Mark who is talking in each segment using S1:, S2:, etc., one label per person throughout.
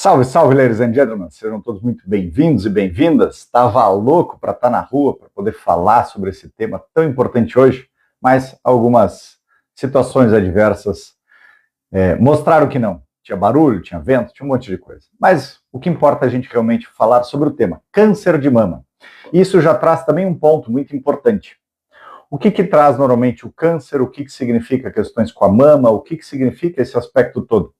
S1: Salve, salve, ladies and gentlemen, sejam todos muito bem-vindos e bem-vindas. Estava louco para estar na rua, para poder falar sobre esse tema tão importante hoje, mas algumas situações adversas mostraram que não. Tinha barulho, tinha vento, tinha um monte de coisa. Mas o que importa é a gente realmente falar sobre o tema, câncer de mama. Isso já traz também um ponto muito importante. O que traz normalmente o câncer, o que significa questões com a mama, o que significa esse aspecto todo?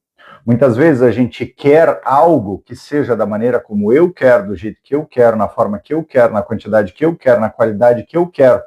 S1: Muitas vezes a gente quer algo que seja da maneira como eu quero, do jeito que eu quero, na forma que eu quero, na quantidade que eu quero, na qualidade que eu quero.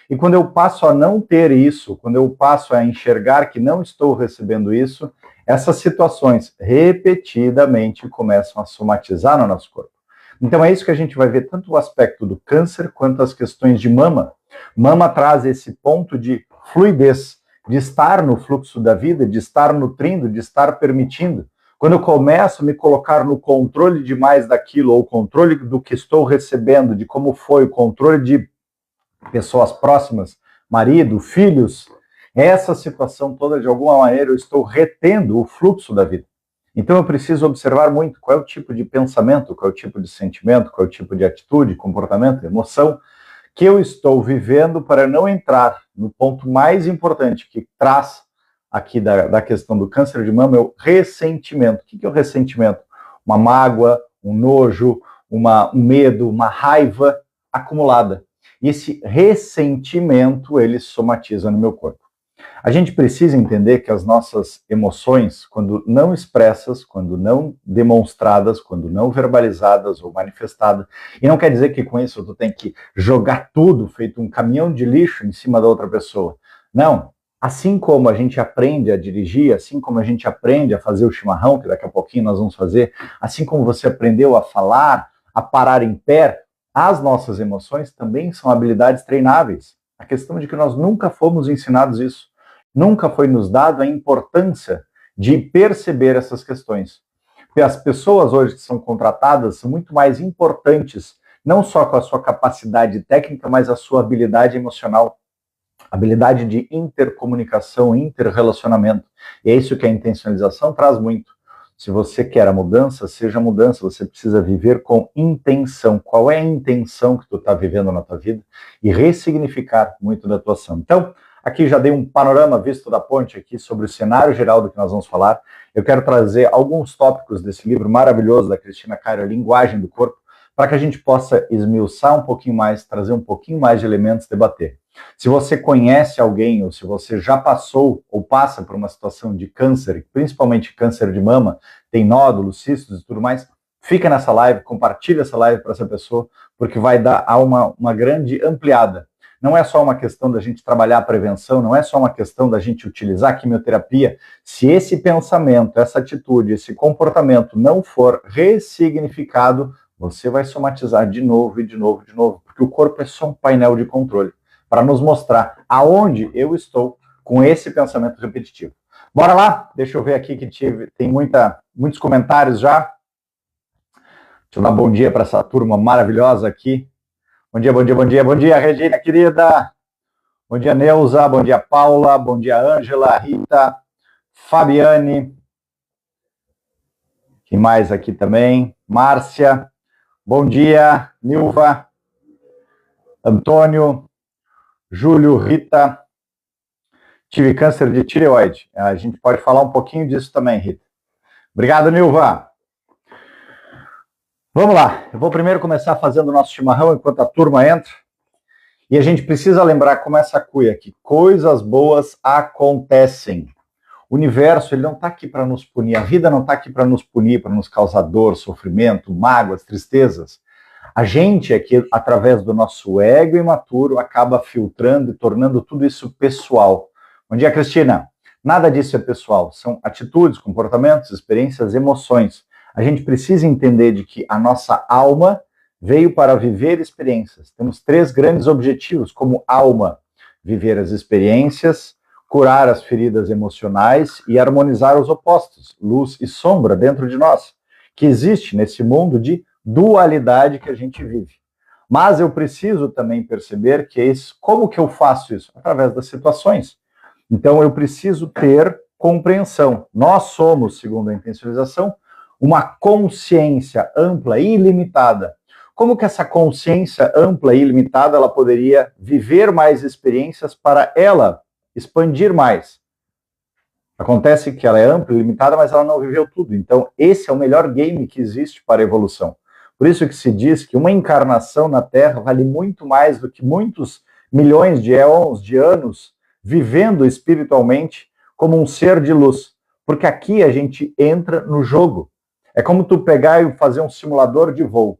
S1: E quando eu passo a não ter isso, quando eu passo a enxergar que não estou recebendo isso, essas situações repetidamente começam a somatizar no nosso corpo. Então é isso que a gente vai ver, tanto o aspecto do câncer quanto as questões de mama. Mama traz esse ponto de fluidez, de estar no fluxo da vida, de estar nutrindo, de estar permitindo. Quando eu começo a me colocar no controle demais daquilo, ou controle do que estou recebendo, de como foi, o controle de pessoas próximas, marido, filhos, essa situação toda, de alguma maneira, eu estou retendo o fluxo da vida. Então eu preciso observar muito qual é o tipo de pensamento, qual é o tipo de sentimento, qual é o tipo de atitude, comportamento, emoção, que eu estou vivendo para não entrar no ponto mais importante que traz aqui da questão do câncer de mama, é o ressentimento. O que é o ressentimento? Uma mágoa, um nojo, um medo, uma raiva acumulada. E esse ressentimento, ele somatiza no meu corpo. A gente precisa entender que as nossas emoções, quando não expressas, quando não demonstradas, quando não verbalizadas ou manifestadas, e não quer dizer que com isso tu tem que jogar tudo, feito um caminhão de lixo em cima da outra pessoa. Não. Assim como a gente aprende a dirigir, assim como a gente aprende a fazer o chimarrão, que daqui a pouquinho nós vamos fazer, assim como você aprendeu a falar, a parar em pé, as nossas emoções também são habilidades treináveis. A questão de que nós nunca fomos ensinados isso. Nunca foi nos dado a importância de perceber essas questões. Porque as pessoas hoje que são contratadas são muito mais importantes, não só com a sua capacidade técnica, mas a sua habilidade emocional, habilidade de intercomunicação, interrelacionamento. E é isso que a intencionalização traz muito. Se você quer a mudança, seja a mudança, você precisa viver com intenção. Qual é a intenção que tu está vivendo na tua vida? E ressignificar muito da tua ação. Então, aqui já dei um panorama visto da ponte aqui sobre o cenário geral do que nós vamos falar. Eu quero trazer alguns tópicos desse livro maravilhoso da Cristina Cairo, Linguagem do Corpo, para que a gente possa esmiuçar um pouquinho mais, trazer um pouquinho mais de elementos, debater. Se você conhece alguém, ou se você já passou ou passa por uma situação de câncer, principalmente câncer de mama, tem nódulos, cistos e tudo mais, fica nessa live, compartilha essa live para essa pessoa, porque vai dar uma grande ampliada. Não é só uma questão da gente trabalhar a prevenção, não é só uma questão da gente utilizar a quimioterapia. Se esse pensamento, essa atitude, esse comportamento não for ressignificado, você vai somatizar de novo e de novo, de novo, porque o corpo é só um painel de controle para nos mostrar aonde eu estou com esse pensamento repetitivo. Bora lá? Deixa eu ver aqui que tem muitos comentários já. Deixa eu dar bom dia para essa turma maravilhosa aqui. Bom dia, bom dia, bom dia, bom dia, Regina, querida. Bom dia, Neuza, bom dia, Paula, bom dia, Ângela, Rita, Fabiane. Quem mais aqui também? Márcia, bom dia, Nilva, Antônio, Júlio, Rita. Tive câncer de tireoide. A gente pode falar um pouquinho disso também, Rita. Obrigado, Nilva. Vamos lá, eu vou primeiro começar fazendo o nosso chimarrão enquanto a turma entra. E a gente precisa lembrar como essa cuia aqui, coisas boas acontecem. O universo, ele não está aqui para nos punir, a vida não está aqui para nos punir, para nos causar dor, sofrimento, mágoas, tristezas. A gente aqui, através do nosso ego imaturo, acaba filtrando e tornando tudo isso pessoal. Bom dia, Cristina. Nada disso é pessoal, são atitudes, comportamentos, experiências, emoções. A gente precisa entender de que a nossa alma veio para viver experiências. Temos 3 grandes objetivos como alma: viver as experiências, curar as feridas emocionais e harmonizar os opostos, luz e sombra dentro de nós, que existe nesse mundo de dualidade que a gente vive. Mas eu preciso também perceber que como que eu faço isso? Através das situações. Então eu preciso ter compreensão. Nós somos, segundo a intencionalização, uma consciência ampla e ilimitada, como que essa consciência ampla e ilimitada ela poderia viver mais experiências para ela expandir mais? Acontece que ela é ampla e limitada, mas ela não viveu tudo. Então, esse é o melhor game que existe para a evolução. Por isso que se diz que uma encarnação na Terra vale muito mais do que muitos milhões de éons, de anos, vivendo espiritualmente como um ser de luz. Porque aqui a gente entra no jogo. É como tu pegar e fazer um simulador de voo.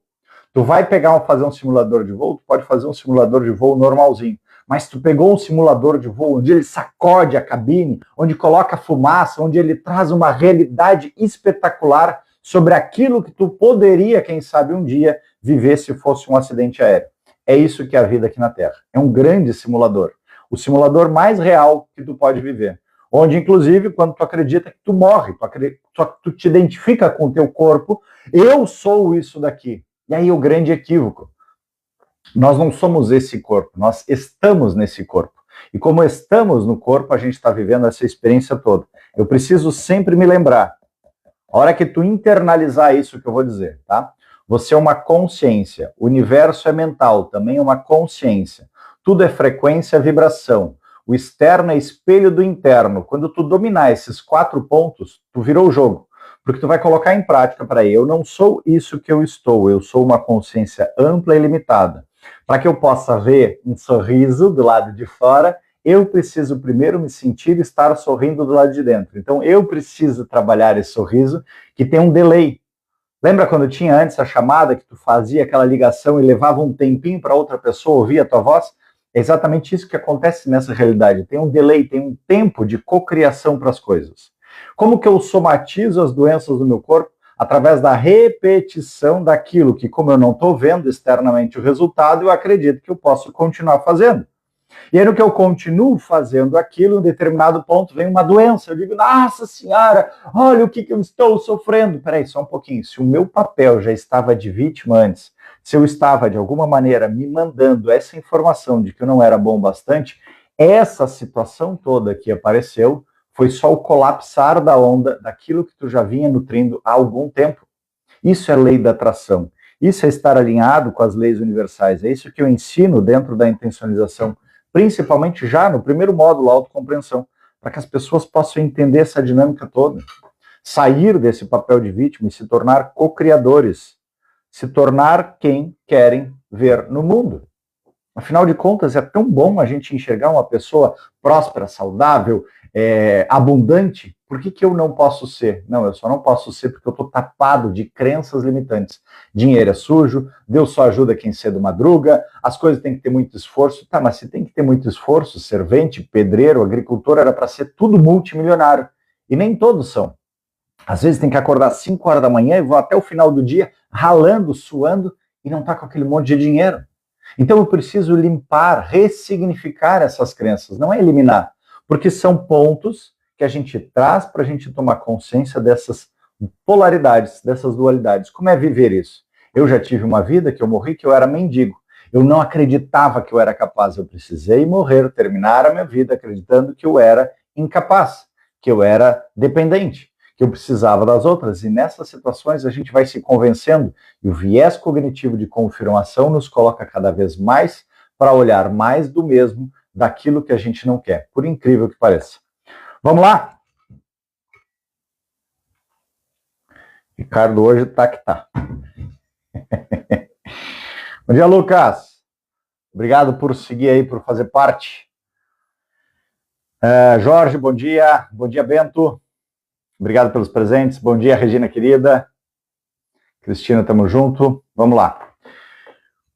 S1: Tu vai fazer um simulador de voo, tu pode fazer um simulador de voo normalzinho. Mas tu pegou um simulador de voo onde ele sacode a cabine, onde coloca fumaça, onde ele traz uma realidade espetacular sobre aquilo que tu poderia, quem sabe, um dia viver se fosse um acidente aéreo. É isso que é a vida aqui na Terra. É um grande simulador. O simulador mais real que tu pode viver. Onde, inclusive, quando tu acredita que tu morre, tu te identifica com o teu corpo, eu sou isso daqui. E aí o grande equívoco. Nós não somos esse corpo, nós estamos nesse corpo. E como estamos no corpo, a gente está vivendo essa experiência toda. Eu preciso sempre me lembrar. A hora que tu internalizar isso que eu vou dizer, tá? Você é uma consciência. O universo é mental, também é uma consciência. Tudo é frequência, vibração. O externo é espelho do interno. Quando tu dominar esses 4 pontos, tu virou o jogo. Porque tu vai colocar em prática para aí. Eu não sou isso que eu sou uma consciência ampla e limitada. Para que eu possa ver um sorriso do lado de fora, eu preciso primeiro me sentir estar sorrindo do lado de dentro. Então eu preciso trabalhar esse sorriso que tem um delay. Lembra quando tinha antes a chamada que tu fazia aquela ligação e levava um tempinho para outra pessoa ouvir a tua voz? É exatamente isso que acontece nessa realidade. Tem um delay, tem um tempo de cocriação para as coisas. Como que eu somatizo as doenças do meu corpo? Através da repetição daquilo que, como eu não estou vendo externamente o resultado, eu acredito que eu posso continuar fazendo. E aí, no que eu continuo fazendo aquilo, em um determinado ponto vem uma doença. Eu digo, nossa senhora, olha o que eu estou sofrendo. Peraí, só um pouquinho. Se o meu papel já estava de vítima antes, se eu estava, de alguma maneira, me mandando essa informação de que eu não era bom bastante, essa situação toda que apareceu foi só o colapsar da onda daquilo que tu já vinha nutrindo há algum tempo. Isso é lei da atração. Isso é estar alinhado com as leis universais. É isso que eu ensino dentro da intencionalização, principalmente já no primeiro módulo, autocompreensão, para que as pessoas possam entender essa dinâmica toda. Sair desse papel de vítima e se tornar co-criadores. Se tornar quem querem ver no mundo. Afinal de contas, é tão bom a gente enxergar uma pessoa próspera, saudável, abundante. Por que eu não posso ser? Não, eu só não posso ser porque eu estou tapado de crenças limitantes. Dinheiro é sujo, Deus só ajuda quem cedo madruga, as coisas têm que ter muito esforço. Tá, mas se tem que ter muito esforço, servente, pedreiro, agricultor, era para ser tudo multimilionário. E nem todos são. Às vezes tem que acordar às 5 horas da manhã e vão até o final do dia ralando, suando e não tá com aquele monte de dinheiro. Então eu preciso limpar, ressignificar essas crenças, não é eliminar, porque são pontos que a gente traz para a gente tomar consciência dessas polaridades, dessas dualidades. Como é viver isso? Eu já tive uma vida que eu morri que eu era mendigo. Eu não acreditava que eu era capaz, eu precisei morrer, terminar a minha vida acreditando que eu era incapaz, que eu era dependente, que eu precisava das outras, e nessas situações a gente vai se convencendo, e o viés cognitivo de confirmação nos coloca cada vez mais para olhar mais do mesmo daquilo que a gente não quer, por incrível que pareça. Vamos lá? Ricardo hoje tá que tá. Bom dia, Lucas. Obrigado por seguir aí, por fazer parte. Jorge, bom dia. Bom dia, Bento. Obrigado pelos presentes. Bom dia, Regina querida. Cristina, tamo junto. Vamos lá.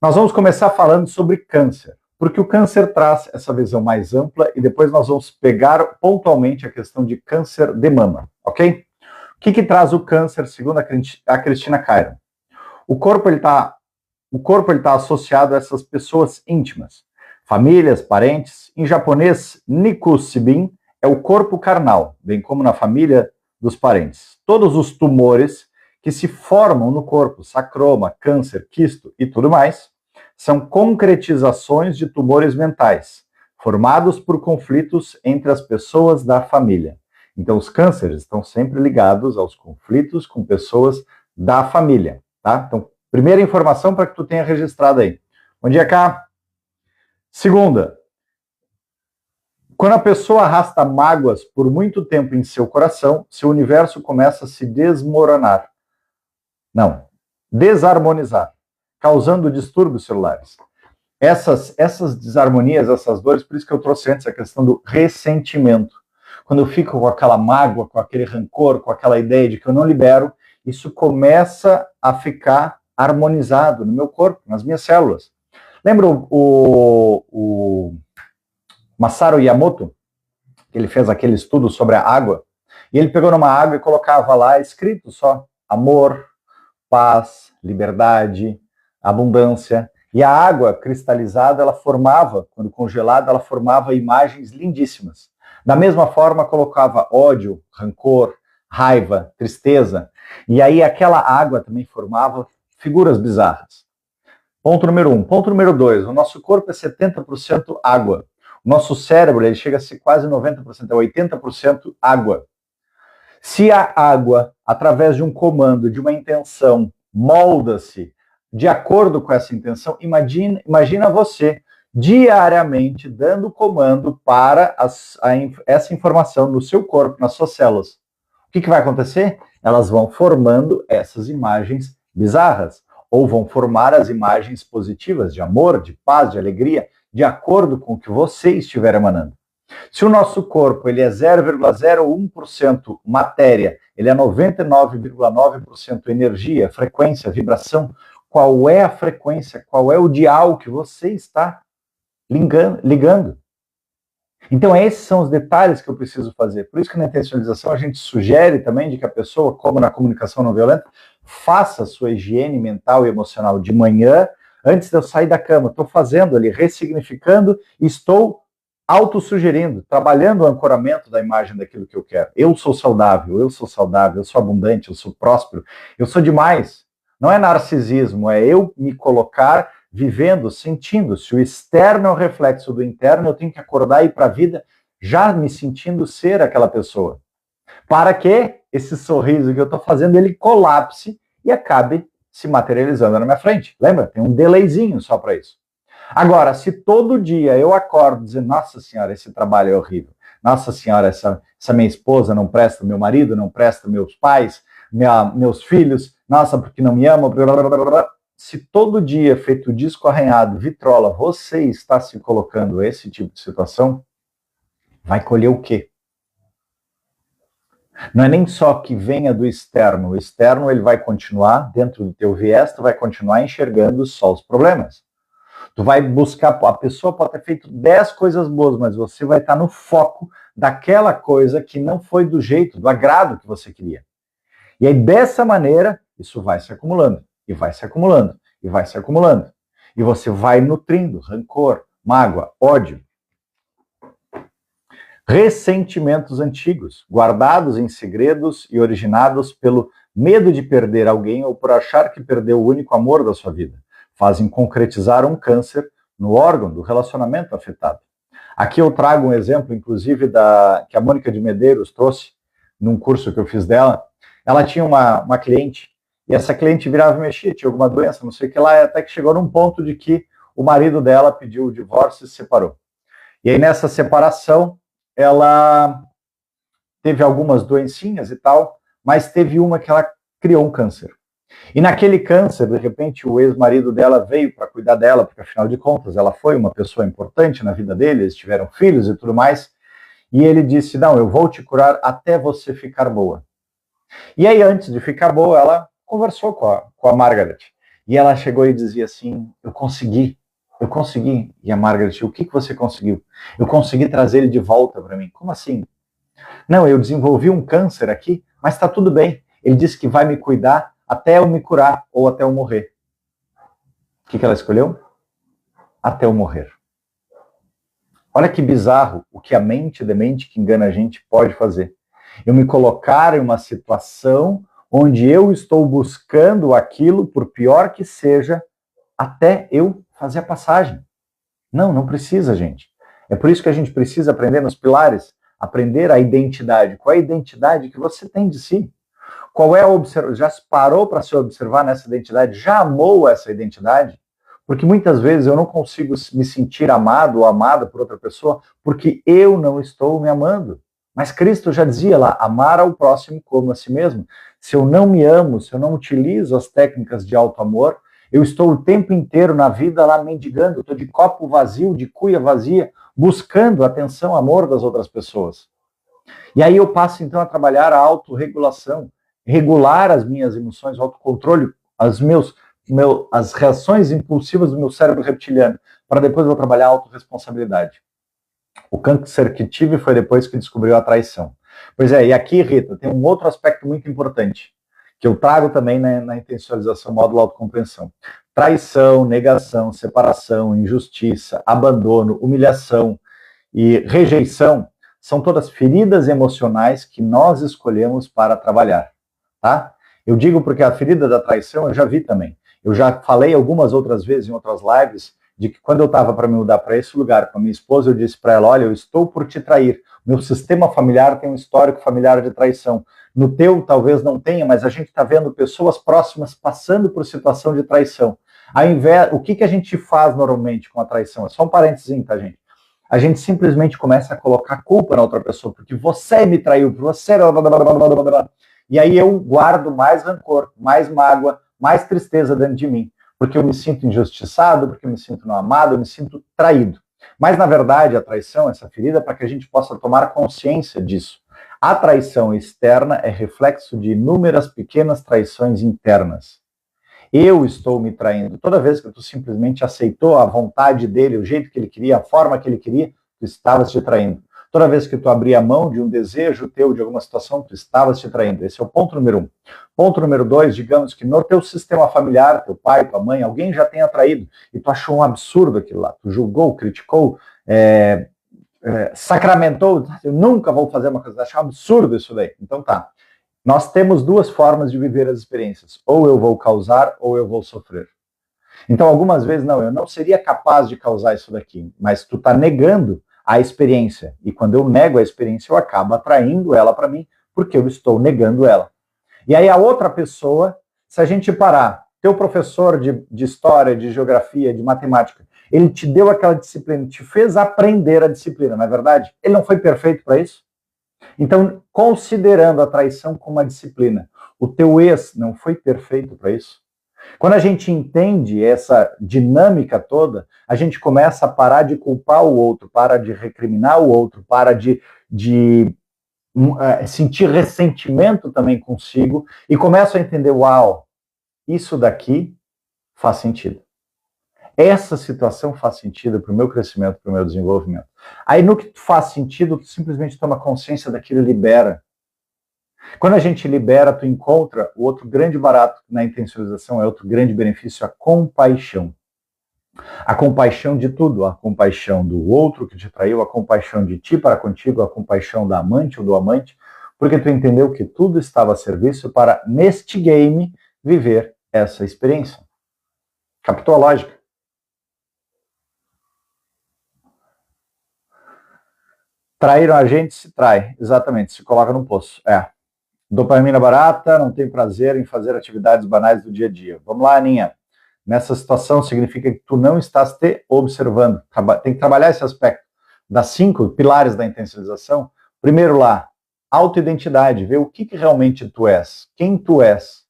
S1: Nós vamos começar falando sobre câncer, porque o câncer traz essa visão mais ampla e depois nós vamos pegar pontualmente a questão de câncer de mama, ok? O que traz o câncer, segundo a Cristina Cairo? O corpo ele tá associado a essas pessoas íntimas, famílias, parentes. Em japonês, Nikusibin é o corpo carnal, bem como na família dos parentes. Todos os tumores que se formam no corpo, sacroma, câncer, quisto e tudo mais, são concretizações de tumores mentais, formados por conflitos entre as pessoas da família. Então, os cânceres estão sempre ligados aos conflitos com pessoas da família, tá? Então, primeira informação para que tu tenha registrado aí. Bom dia, Cá. Segunda, quando a pessoa arrasta mágoas por muito tempo em seu coração, seu universo começa a se desmoronar. Não, desarmonizar, causando distúrbios celulares. Essas desarmonias, essas dores, por isso que eu trouxe antes a questão do ressentimento. Quando eu fico com aquela mágoa, com aquele rancor, com aquela ideia de que eu não libero, isso começa a ficar harmonizado no meu corpo, nas minhas células. Lembra o Masaru Emoto, que ele fez aquele estudo sobre a água? E ele pegou numa água e colocava lá escrito só amor, paz, liberdade, abundância. E a água cristalizada, ela formava, quando congelada, ela formava imagens lindíssimas. Da mesma forma, colocava ódio, rancor, raiva, tristeza. E aí aquela água também formava figuras bizarras. Ponto número 1. Ponto número 2. O nosso corpo é 70% água. O nosso cérebro ele chega a ser quase 90%, é 80% água. Se a água, através de um comando, de uma intenção, molda-se de acordo com essa intenção, imagina você diariamente dando comando para essa informação no seu corpo, nas suas células. O que vai acontecer? Elas vão formando essas imagens bizarras, ou vão formar as imagens positivas de amor, de paz, de alegria, de acordo com o que você estiver emanando. Se o nosso corpo ele é 0,01% matéria, ele é 99,9% energia, frequência, vibração, qual é a frequência, qual é o dial que você está ligando? Então esses são os detalhes que eu preciso fazer. Por isso que na intencionalização a gente sugere também de que a pessoa, como na comunicação não violenta, faça a sua higiene mental e emocional de manhã, antes de eu sair da cama. Estou fazendo ali, ressignificando, estou autossugerindo, trabalhando o ancoramento da imagem daquilo que eu quero. Eu sou saudável, eu sou abundante, eu sou próspero, eu sou demais. Não é narcisismo, é eu me colocar vivendo, sentindo. Se o externo é o reflexo do interno, eu tenho que acordar e ir para a vida já me sentindo ser aquela pessoa. Para que esse sorriso que eu estou fazendo, ele colapse e acabe se materializando na minha frente. Lembra? Tem um delayzinho só para isso. Agora, se todo dia eu acordo dizendo, nossa senhora, esse trabalho é horrível. Nossa senhora, essa minha esposa não presta, meu marido não presta, meus pais, meus filhos, nossa, porque não me amam, blá, blá, blá, blá. Se todo dia, feito disco arranhado, vitrola, você está se colocando esse tipo de situação, vai colher o quê? Não é nem só que venha do externo. O externo ele vai continuar dentro do teu viés, tu vai continuar enxergando só os problemas. Tu vai buscar, a pessoa pode ter feito 10 coisas boas, mas você vai estar no foco daquela coisa que não foi do jeito, do agrado que você queria. E aí, dessa maneira, isso vai se acumulando, e vai se acumulando, e vai se acumulando. E você vai nutrindo rancor, mágoa, ódio. Ressentimentos antigos, guardados em segredos e originados pelo medo de perder alguém ou por achar que perdeu o único amor da sua vida, fazem concretizar um câncer no órgão do relacionamento afetado. Aqui eu trago um exemplo, inclusive, que a Mônica de Medeiros trouxe num curso que eu fiz dela. Ela tinha uma cliente, e essa cliente virava e mexia, tinha alguma doença, não sei o que lá, até que chegou num ponto de que o marido dela pediu o divórcio e se separou. E aí nessa separação, ela teve algumas doencinhas e tal, mas teve uma que ela criou um câncer. E naquele câncer, de repente, o ex-marido dela veio para cuidar dela, porque afinal de contas ela foi uma pessoa importante na vida dele, eles tiveram filhos e tudo mais, e ele disse, não, eu vou te curar até você ficar boa. E aí, antes de ficar boa, ela conversou com a Margaret, e ela chegou e dizia assim, eu consegui. E a Margaret, o que você conseguiu? Eu consegui trazer ele de volta para mim. Como assim? Não, eu desenvolvi um câncer aqui, mas está tudo bem. Ele disse que vai me cuidar até eu me curar ou até eu morrer. O que ela escolheu? Até eu morrer. Olha que bizarro o que a mente demente que engana a gente pode fazer. Eu me colocar em uma situação onde eu estou buscando aquilo, por pior que seja, até eu fazer a passagem. Não precisa, gente. É por isso que a gente precisa aprender nos pilares aprender a identidade. Qual é a identidade que você tem de si? Qual é a observação? Já se parou para se observar nessa identidade? Já amou essa identidade? Porque muitas vezes eu não consigo me sentir amado ou amada por outra pessoa porque eu não estou me amando. Mas Cristo já dizia lá, amar ao próximo como a si mesmo. Se eu não me amo, se eu não utilizo as técnicas de auto-amor, eu estou o tempo inteiro na vida lá mendigando, eu estou de copo vazio, de cuia vazia, buscando atenção, amor das outras pessoas. E aí eu passo então a trabalhar a autorregulação, regular as minhas emoções, o autocontrole, as reações impulsivas do meu cérebro reptiliano, para depois eu trabalhar a autorresponsabilidade. O câncer que tive foi depois que descobriu a traição. Pois é, e aqui, Rita, tem um outro aspecto muito importante, que eu trago também na intencionalização módulo autocompreensão. Traição, negação, separação, injustiça, abandono, humilhação e rejeição são todas feridas emocionais que nós escolhemos para trabalhar, tá? Eu digo porque a ferida da traição eu já vi também. Eu já falei algumas outras vezes em outras lives de que quando eu estava para me mudar para esse lugar com a minha esposa, eu disse para ela, olha, eu estou por te trair. Meu sistema familiar tem um histórico familiar de traição. No teu talvez não tenha, mas a gente está vendo pessoas próximas passando por situação de traição. Ao invés, o que a gente faz normalmente com a traição? É só um parênteses, tá, gente? A gente simplesmente começa a colocar culpa na outra pessoa, porque você me traiu, você... E aí eu guardo mais rancor, mais mágoa, mais tristeza dentro de mim, porque eu me sinto injustiçado, porque eu me sinto não amado, eu me sinto traído. Mas, na verdade, a traição, essa ferida, é para que a gente possa tomar consciência disso. A traição externa é reflexo de inúmeras pequenas traições internas. Eu estou me traindo. Toda vez que tu simplesmente aceitou a vontade dele, o jeito que ele queria, a forma que ele queria, tu estavas te traindo. Toda vez que tu abria mão de um desejo teu, de alguma situação, tu estavas te traindo. Esse é o ponto número 1. Ponto número 2, digamos que no teu sistema familiar, teu pai, tua mãe, alguém já tenha traído e tu achou um absurdo aquilo lá. Tu julgou, criticou, sacramentou, eu nunca vou fazer uma coisa, achar um absurdo isso daí. Então tá. Nós temos duas formas de viver as experiências. Ou eu vou causar, ou eu vou sofrer. Então, algumas vezes, não, eu não seria capaz de causar isso daqui, mas tu tá negando a experiência. E quando eu nego a experiência, eu acabo atraindo ela para mim, porque eu estou negando ela. E aí a outra pessoa, se a gente parar, teu professor de história, de geografia, de matemática, ele te deu aquela disciplina, te fez aprender a disciplina, não é verdade? Ele não foi perfeito para isso? Então, considerando a traição como uma disciplina, o teu ex não foi perfeito para isso? Quando a gente entende essa dinâmica toda, a gente começa a parar de culpar o outro, para de recriminar o outro, para de sentir ressentimento também consigo e começa a entender, uau, isso daqui faz sentido. Essa situação faz sentido para o meu crescimento, para o meu desenvolvimento. Aí no que faz sentido, tu simplesmente toma consciência daquilo e libera. Quando a gente libera, tu encontra o outro grande barato na intencionalização, é outro grande benefício, a compaixão. A compaixão de tudo, a compaixão do outro que te traiu, a compaixão de ti para contigo, a compaixão da amante ou do amante, porque tu entendeu que tudo estava a serviço para, neste game, viver essa experiência. Captou a lógica? Traíram a gente, se trai. Exatamente, se coloca no poço. Dopamina barata, não tem prazer em fazer atividades banais do dia a dia. Vamos lá, Aninha. Nessa situação significa que tu não estás te observando. Tem que trabalhar esse aspecto das 5 pilares da intensialização. Primeiro lá, autoidentidade, ver o que realmente tu és, quem tu és,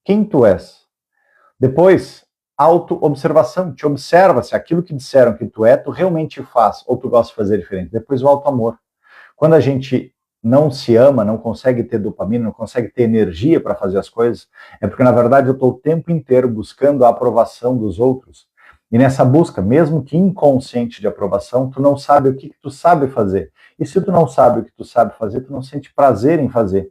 S1: quem tu és. Depois, auto-observação, te observa se aquilo que disseram que tu é, tu realmente faz, ou tu gosta de fazer diferente. Depois o auto-amor. Quando a gente não se ama, não consegue ter dopamina, não consegue ter energia para fazer as coisas, é porque, na verdade, eu estou o tempo inteiro buscando a aprovação dos outros. E nessa busca, mesmo que inconsciente de aprovação, tu não sabe o que tu sabe fazer. E se tu não sabe o que tu sabe fazer, tu não sente prazer em fazer.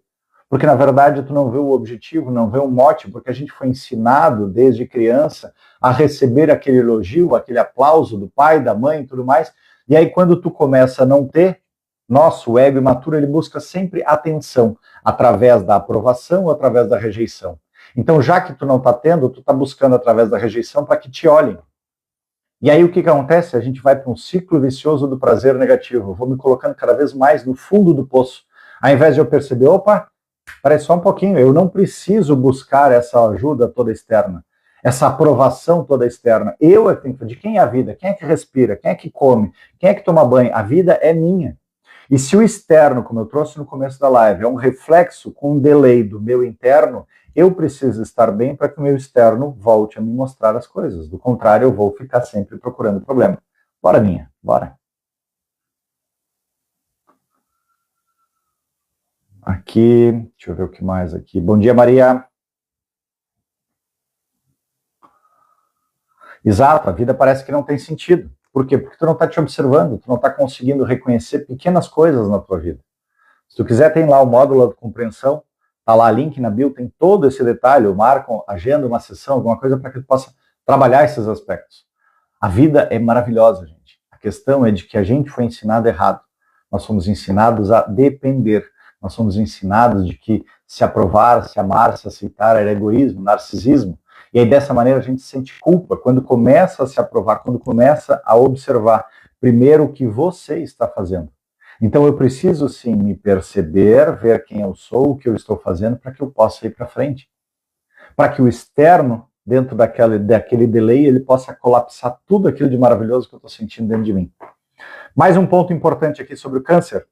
S1: Porque, na verdade, tu não vê o objetivo, não vê o mote, porque a gente foi ensinado, desde criança, a receber aquele elogio, aquele aplauso do pai, da mãe e tudo mais. E aí, quando tu começa a não ter, nosso ego imaturo, ele busca sempre atenção, através da aprovação ou através da rejeição. Então, já que tu não está tendo, tu está buscando através da rejeição para que te olhem. E aí o que acontece? A gente vai para um ciclo vicioso do prazer negativo. Eu vou me colocando cada vez mais no fundo do poço. Ao invés de eu perceber, opa, parece só um pouquinho, eu não preciso buscar essa ajuda toda externa, essa aprovação toda externa. Eu é que tenho que... De quem é a vida? Quem é que respira? Quem é que come? Quem é que toma banho? A vida é minha. E se o externo, como eu trouxe no começo da live, é um reflexo com um delay do meu interno, eu preciso estar bem para que o meu externo volte a me mostrar as coisas. Do contrário, eu vou ficar sempre procurando problema. Bora, Ninha, bora. Aqui, deixa eu ver o que mais aqui. Bom dia, Maria. Exato, a vida parece que não tem sentido. Por quê? Porque tu não está te observando, tu não está conseguindo reconhecer pequenas coisas na tua vida. Se tu quiser, tem lá o módulo de compreensão, tá lá, link na bio, tem todo esse detalhe, eu marco, agenda uma sessão, alguma coisa para que tu possa trabalhar esses aspectos. A vida é maravilhosa, gente. A questão é de que a gente foi ensinado errado. Nós somos ensinados a depender. Nós somos ensinados de que se aprovar, se amar, se aceitar era egoísmo, narcisismo. E aí, dessa maneira, a gente sente culpa quando começa a se aprovar, quando começa a observar primeiro o que você está fazendo. Então, eu preciso, sim, me perceber, ver quem eu sou, o que eu estou fazendo, para que eu possa ir para frente. Para que o externo, dentro daquele delay, ele possa colapsar tudo aquilo de maravilhoso que eu estou sentindo dentro de mim. Mais um ponto importante aqui sobre o câncer.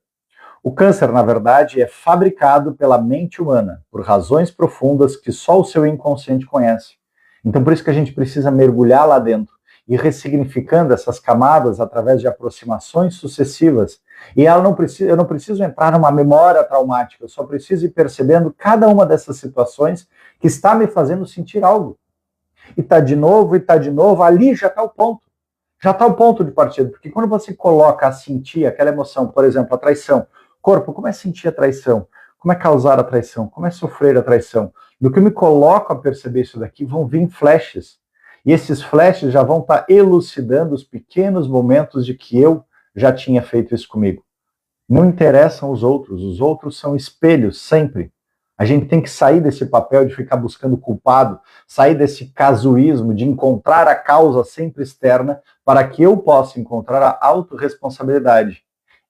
S1: O câncer, na verdade, é fabricado pela mente humana, por razões profundas que só o seu inconsciente conhece. Então, por isso que a gente precisa mergulhar lá dentro e ressignificando essas camadas através de aproximações sucessivas. E eu não preciso entrar numa memória traumática, eu só preciso ir percebendo cada uma dessas situações que está me fazendo sentir algo. E tá de novo, ali já está o ponto. Já está o ponto de partida, porque quando você coloca a sentir aquela emoção, por exemplo, a traição, corpo, como é sentir a traição? Como é causar a traição? Como é sofrer a traição? No que eu me coloco a perceber isso daqui, vão vir flashes. E esses flashes já vão estar elucidando os pequenos momentos de que eu já tinha feito isso comigo. Não interessam os outros são espelhos, sempre. A gente tem que sair desse papel de ficar buscando culpado, sair desse casuísmo, de encontrar a causa sempre externa, para que eu possa encontrar a autorresponsabilidade.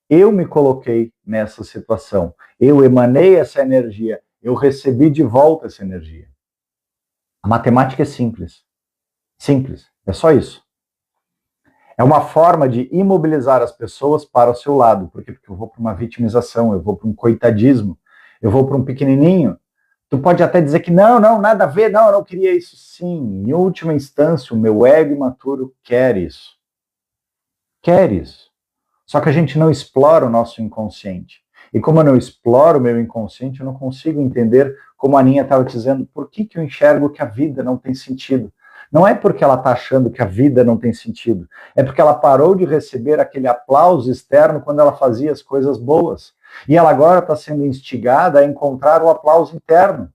S1: Eu me coloquei nessa situação, eu emanei essa energia, eu recebi de volta essa energia. A matemática é simples. Simples, é só isso. É uma forma de imobilizar as pessoas para o seu lado. Por quê? Porque eu vou para uma vitimização, eu vou para um coitadismo, eu vou para um pequenininho. Tu pode até dizer que não, nada a ver, não, eu não queria isso. Sim, em última instância, o meu ego imaturo quer isso. Quer isso. Só que a gente não explora o nosso inconsciente. E como eu não exploro o meu inconsciente, eu não consigo entender, como a Aninha estava dizendo, por que eu enxergo que a vida não tem sentido. Não é porque ela está achando que a vida não tem sentido, é porque ela parou de receber aquele aplauso externo quando ela fazia as coisas boas. E ela agora está sendo instigada a encontrar o aplauso interno.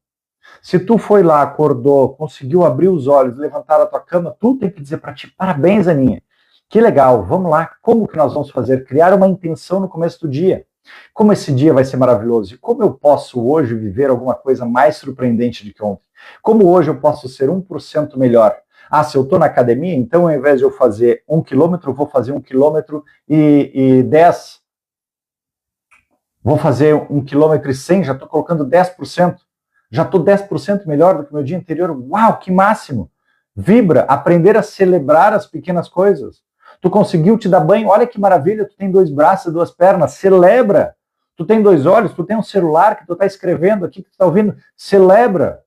S1: Se tu foi lá, acordou, conseguiu abrir os olhos, levantar a tua cama, tu tem que dizer para ti, parabéns, Aninha. Que legal, vamos lá, como que nós vamos fazer? Criar uma intenção no começo do dia. Como esse dia vai ser maravilhoso? E como eu posso hoje viver alguma coisa mais surpreendente do que ontem? Como hoje eu posso ser 1% melhor? Ah, se eu estou na academia, então ao invés de eu fazer 1 quilômetro, eu vou fazer 1 quilômetro e 10. Vou fazer 1 quilômetro e 100, já estou colocando 10%. Já estou 10% melhor do que o meu dia anterior. Uau, que máximo! Vibra, aprender a celebrar as pequenas coisas. Tu conseguiu te dar banho, olha que maravilha, tu tem 2 braços e 2 pernas, celebra. Tu tem 2 olhos, tu tem um celular que tu está escrevendo aqui, que tu está ouvindo, celebra.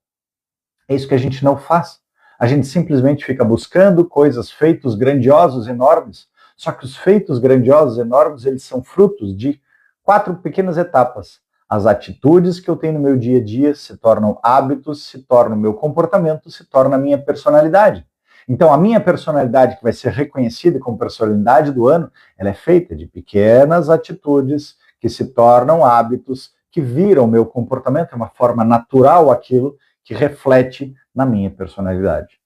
S1: É isso que a gente não faz. A gente simplesmente fica buscando coisas, feitos grandiosos, enormes. Só que os feitos grandiosos, enormes, eles são frutos de 4 pequenas etapas. As atitudes que eu tenho no meu dia a dia se tornam hábitos, se tornam meu comportamento, se torna a minha personalidade. Então, a minha personalidade, que vai ser reconhecida como personalidade do ano, ela é feita de pequenas atitudes que se tornam hábitos, que viram o meu comportamento, é uma forma natural aquilo que reflete na minha personalidade.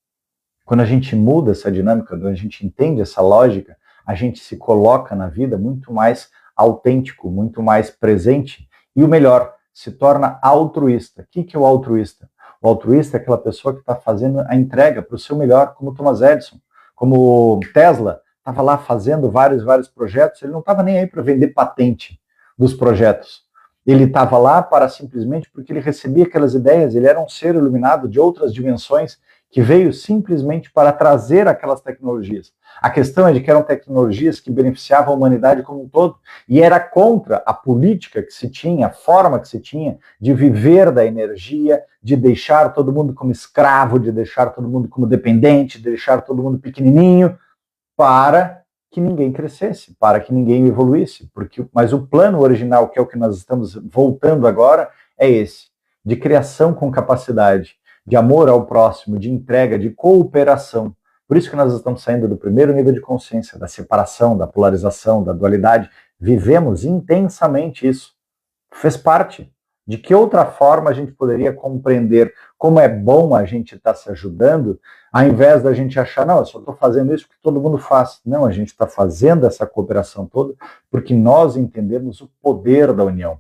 S1: Quando a gente muda essa dinâmica, quando a gente entende essa lógica, a gente se coloca na vida muito mais autêntico, muito mais presente e o melhor, se torna altruísta. O que é o altruísta? O altruísta é aquela pessoa que está fazendo a entrega para o seu melhor, como Thomas Edison. como Tesla estava lá fazendo vários projetos, ele não estava nem aí para vender patente dos projetos. Ele estava lá para simplesmente porque ele recebia aquelas ideias, ele era um ser iluminado de outras dimensões que veio simplesmente para trazer aquelas tecnologias. A questão é de que eram tecnologias que beneficiavam a humanidade como um todo e era contra a política que se tinha, a forma que se tinha de viver da energia, de deixar todo mundo como escravo, de deixar todo mundo como dependente, de deixar todo mundo pequenininho, para que ninguém crescesse, para que ninguém evoluísse. Mas o plano original, que é o que nós estamos voltando agora, é esse, de criação com capacidade, de amor ao próximo, de entrega, de cooperação. Por isso que nós estamos saindo do primeiro nível de consciência, da separação, da polarização, da dualidade. Vivemos intensamente isso. Fez parte. De que outra forma a gente poderia compreender como é bom a gente estar se ajudando, ao invés da gente achar, não, eu só estou fazendo isso porque todo mundo faz. Não, a gente está fazendo essa cooperação toda porque nós entendemos o poder da união,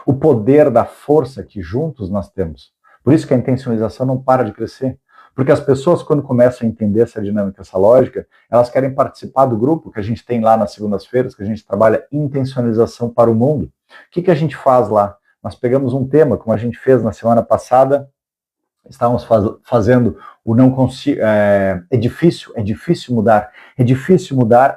S1: o poder da força que juntos nós temos. Por isso que a intencionalização não para de crescer. Porque as pessoas, quando começam a entender essa dinâmica, essa lógica, elas querem participar do grupo que a gente tem lá nas segundas-feiras, que a gente trabalha intencionalização para o mundo. O que a gente faz lá? Nós pegamos um tema, como a gente fez na semana passada, estávamos fazendo o não consigo, é difícil mudar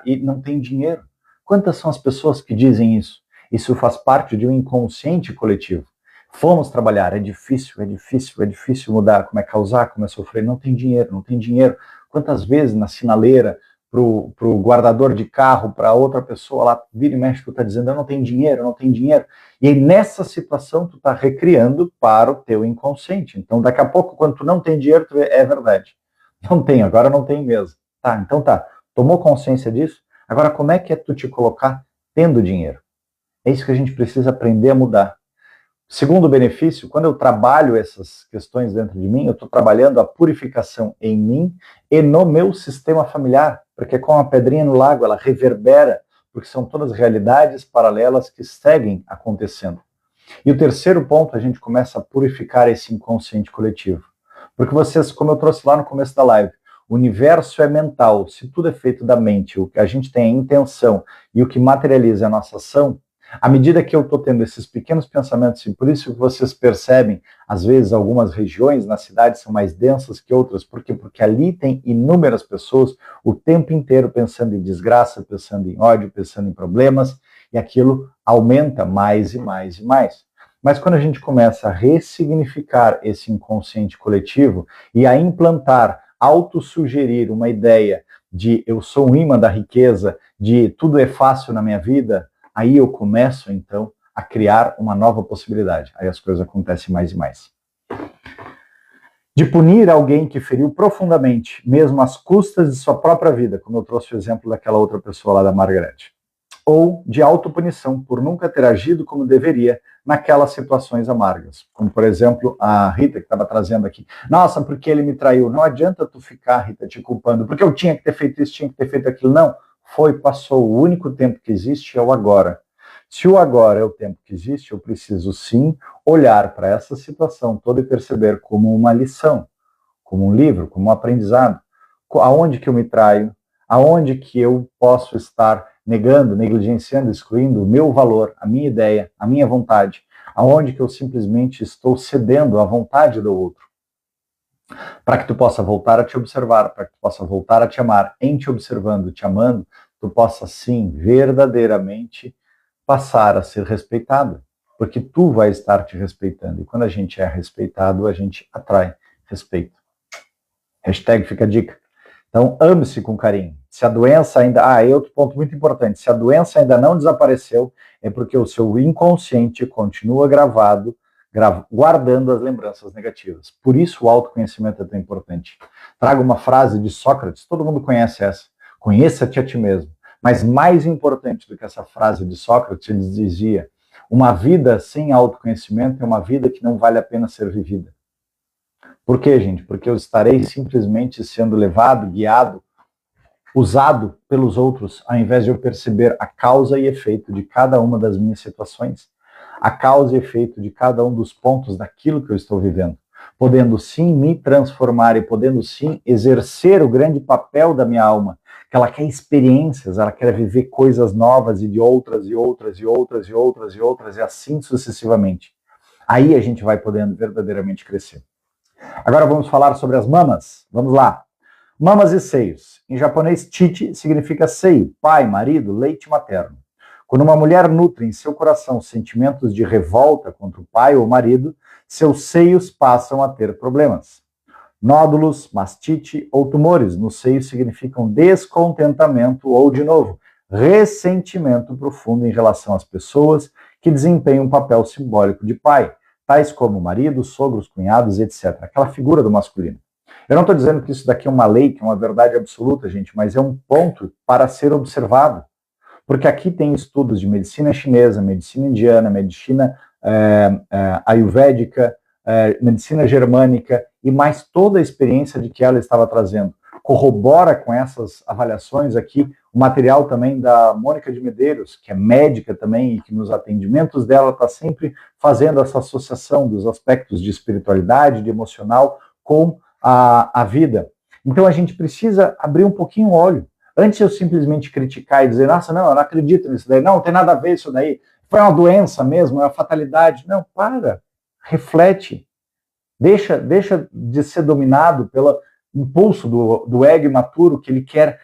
S1: e não tem dinheiro. Quantas são as pessoas que dizem isso? Isso faz parte de um inconsciente coletivo. Fomos trabalhar, é difícil mudar, como é causar, como é sofrer, não tem dinheiro. Quantas vezes na sinaleira, pro guardador de carro, para outra pessoa lá, vira e mexe, tu tá dizendo, eu não tenho dinheiro. E aí nessa situação tu tá recriando para o teu inconsciente. Então daqui a pouco, quando tu não tem dinheiro, tu vê, é verdade. Não tenho, agora não tenho mesmo. Tá, então tá, tomou consciência disso? Agora como é que é tu te colocar tendo dinheiro? É isso que a gente precisa aprender a mudar. Segundo benefício, quando eu trabalho essas questões dentro de mim, eu estou trabalhando a purificação em mim e no meu sistema familiar, porque como a pedrinha no lago, ela reverbera, porque são todas realidades paralelas que seguem acontecendo. E o terceiro ponto, a gente começa a purificar esse inconsciente coletivo. Porque vocês, como eu trouxe lá no começo da live, o universo é mental, se tudo é feito da mente, o que a gente tem a intenção e o que materializa a nossa ação, à medida que eu estou tendo esses pequenos pensamentos, e por isso que vocês percebem, às vezes, algumas regiões na cidade são mais densas que outras, por quê? Porque ali tem inúmeras pessoas o tempo inteiro pensando em desgraça, pensando em ódio, pensando em problemas, e aquilo aumenta mais e mais e mais. Mas quando a gente começa a ressignificar esse inconsciente coletivo e a implantar, autossugerir uma ideia de eu sou um imã da riqueza, de tudo é fácil na minha vida, aí eu começo, então, a criar uma nova possibilidade. Aí as coisas acontecem mais e mais. De punir alguém que feriu profundamente, mesmo às custas de sua própria vida, como eu trouxe o exemplo daquela outra pessoa lá da Margarete. Ou de autopunição por nunca ter agido como deveria naquelas situações amargas. Como, por exemplo, a Rita, que estava trazendo aqui. Nossa, porque ele me traiu. Não adianta tu ficar, Rita, te culpando. Porque eu tinha que ter feito isso, tinha que ter feito aquilo. Não. Foi, passou. O único tempo que existe é o agora. Se o agora é o tempo que existe, eu preciso sim olhar para essa situação toda e perceber como uma lição, como um livro, como um aprendizado. Aonde que eu me traio? Aonde que eu posso estar negando, negligenciando, excluindo o meu valor, a minha ideia, a minha vontade? Aonde que eu simplesmente estou cedendo à vontade do outro? Para que tu possa voltar a te observar, para que tu possa voltar a te amar, em te observando, te amando, tu possa sim, verdadeiramente, passar a ser respeitado, porque tu vai estar te respeitando, e quando a gente é respeitado, a gente atrai respeito. Hashtag fica a dica. Então, ame-se com carinho. Se a doença ainda... é outro ponto muito importante. Se a doença ainda não desapareceu, é porque o seu inconsciente continua gravado, guardando as lembranças negativas. Por isso o autoconhecimento é tão importante. Trago uma frase de Sócrates, todo mundo conhece essa. Conheça-te a ti mesmo. Mas mais importante do que essa frase de Sócrates, ele dizia, uma vida sem autoconhecimento é uma vida que não vale a pena ser vivida. Por quê, gente? Porque eu estarei simplesmente sendo levado, guiado, usado pelos outros, ao invés de eu perceber a causa e efeito de cada uma das minhas situações, a causa e efeito de cada um dos pontos daquilo que eu estou vivendo. podendo sim me transformar e podendo sim exercer o grande papel da minha alma, que ela quer experiências, ela quer viver coisas novas e de outras e outras e outras e outras e outras e assim sucessivamente. Aí a gente vai podendo verdadeiramente crescer. Agora vamos falar sobre as mamas. Vamos lá. Mamas e seios. Em japonês, chichi significa seio, pai, marido, leite materno. Quando uma mulher nutre em seu coração sentimentos de revolta contra o pai ou o marido, seus seios passam a ter problemas. Nódulos, mastite ou tumores no seio significam descontentamento ou, de novo, ressentimento profundo em relação às pessoas que desempenham um papel simbólico de pai, tais como maridos, sogros, cunhados, etc. Aquela figura do masculino. Eu não estou dizendo que isso daqui é uma lei, que é uma verdade absoluta, gente, mas é um ponto para ser observado. Porque aqui tem estudos de medicina chinesa, medicina indiana, medicina ayurvédica, medicina germânica e mais toda a experiência de que ela estava trazendo. Corrobora com essas avaliações aqui o material também da Mônica de Medeiros, que é médica também e que nos atendimentos dela está sempre fazendo essa associação dos aspectos de espiritualidade, de emocional com a vida. Então a gente precisa abrir um pouquinho o olho. Antes de eu simplesmente criticar e dizer, nossa, não, eu não acredito nisso daí, não tem nada a ver isso daí, foi uma doença mesmo, é uma fatalidade. Não, para, reflete, deixa de ser dominado pelo impulso do ego imaturo, que ele quer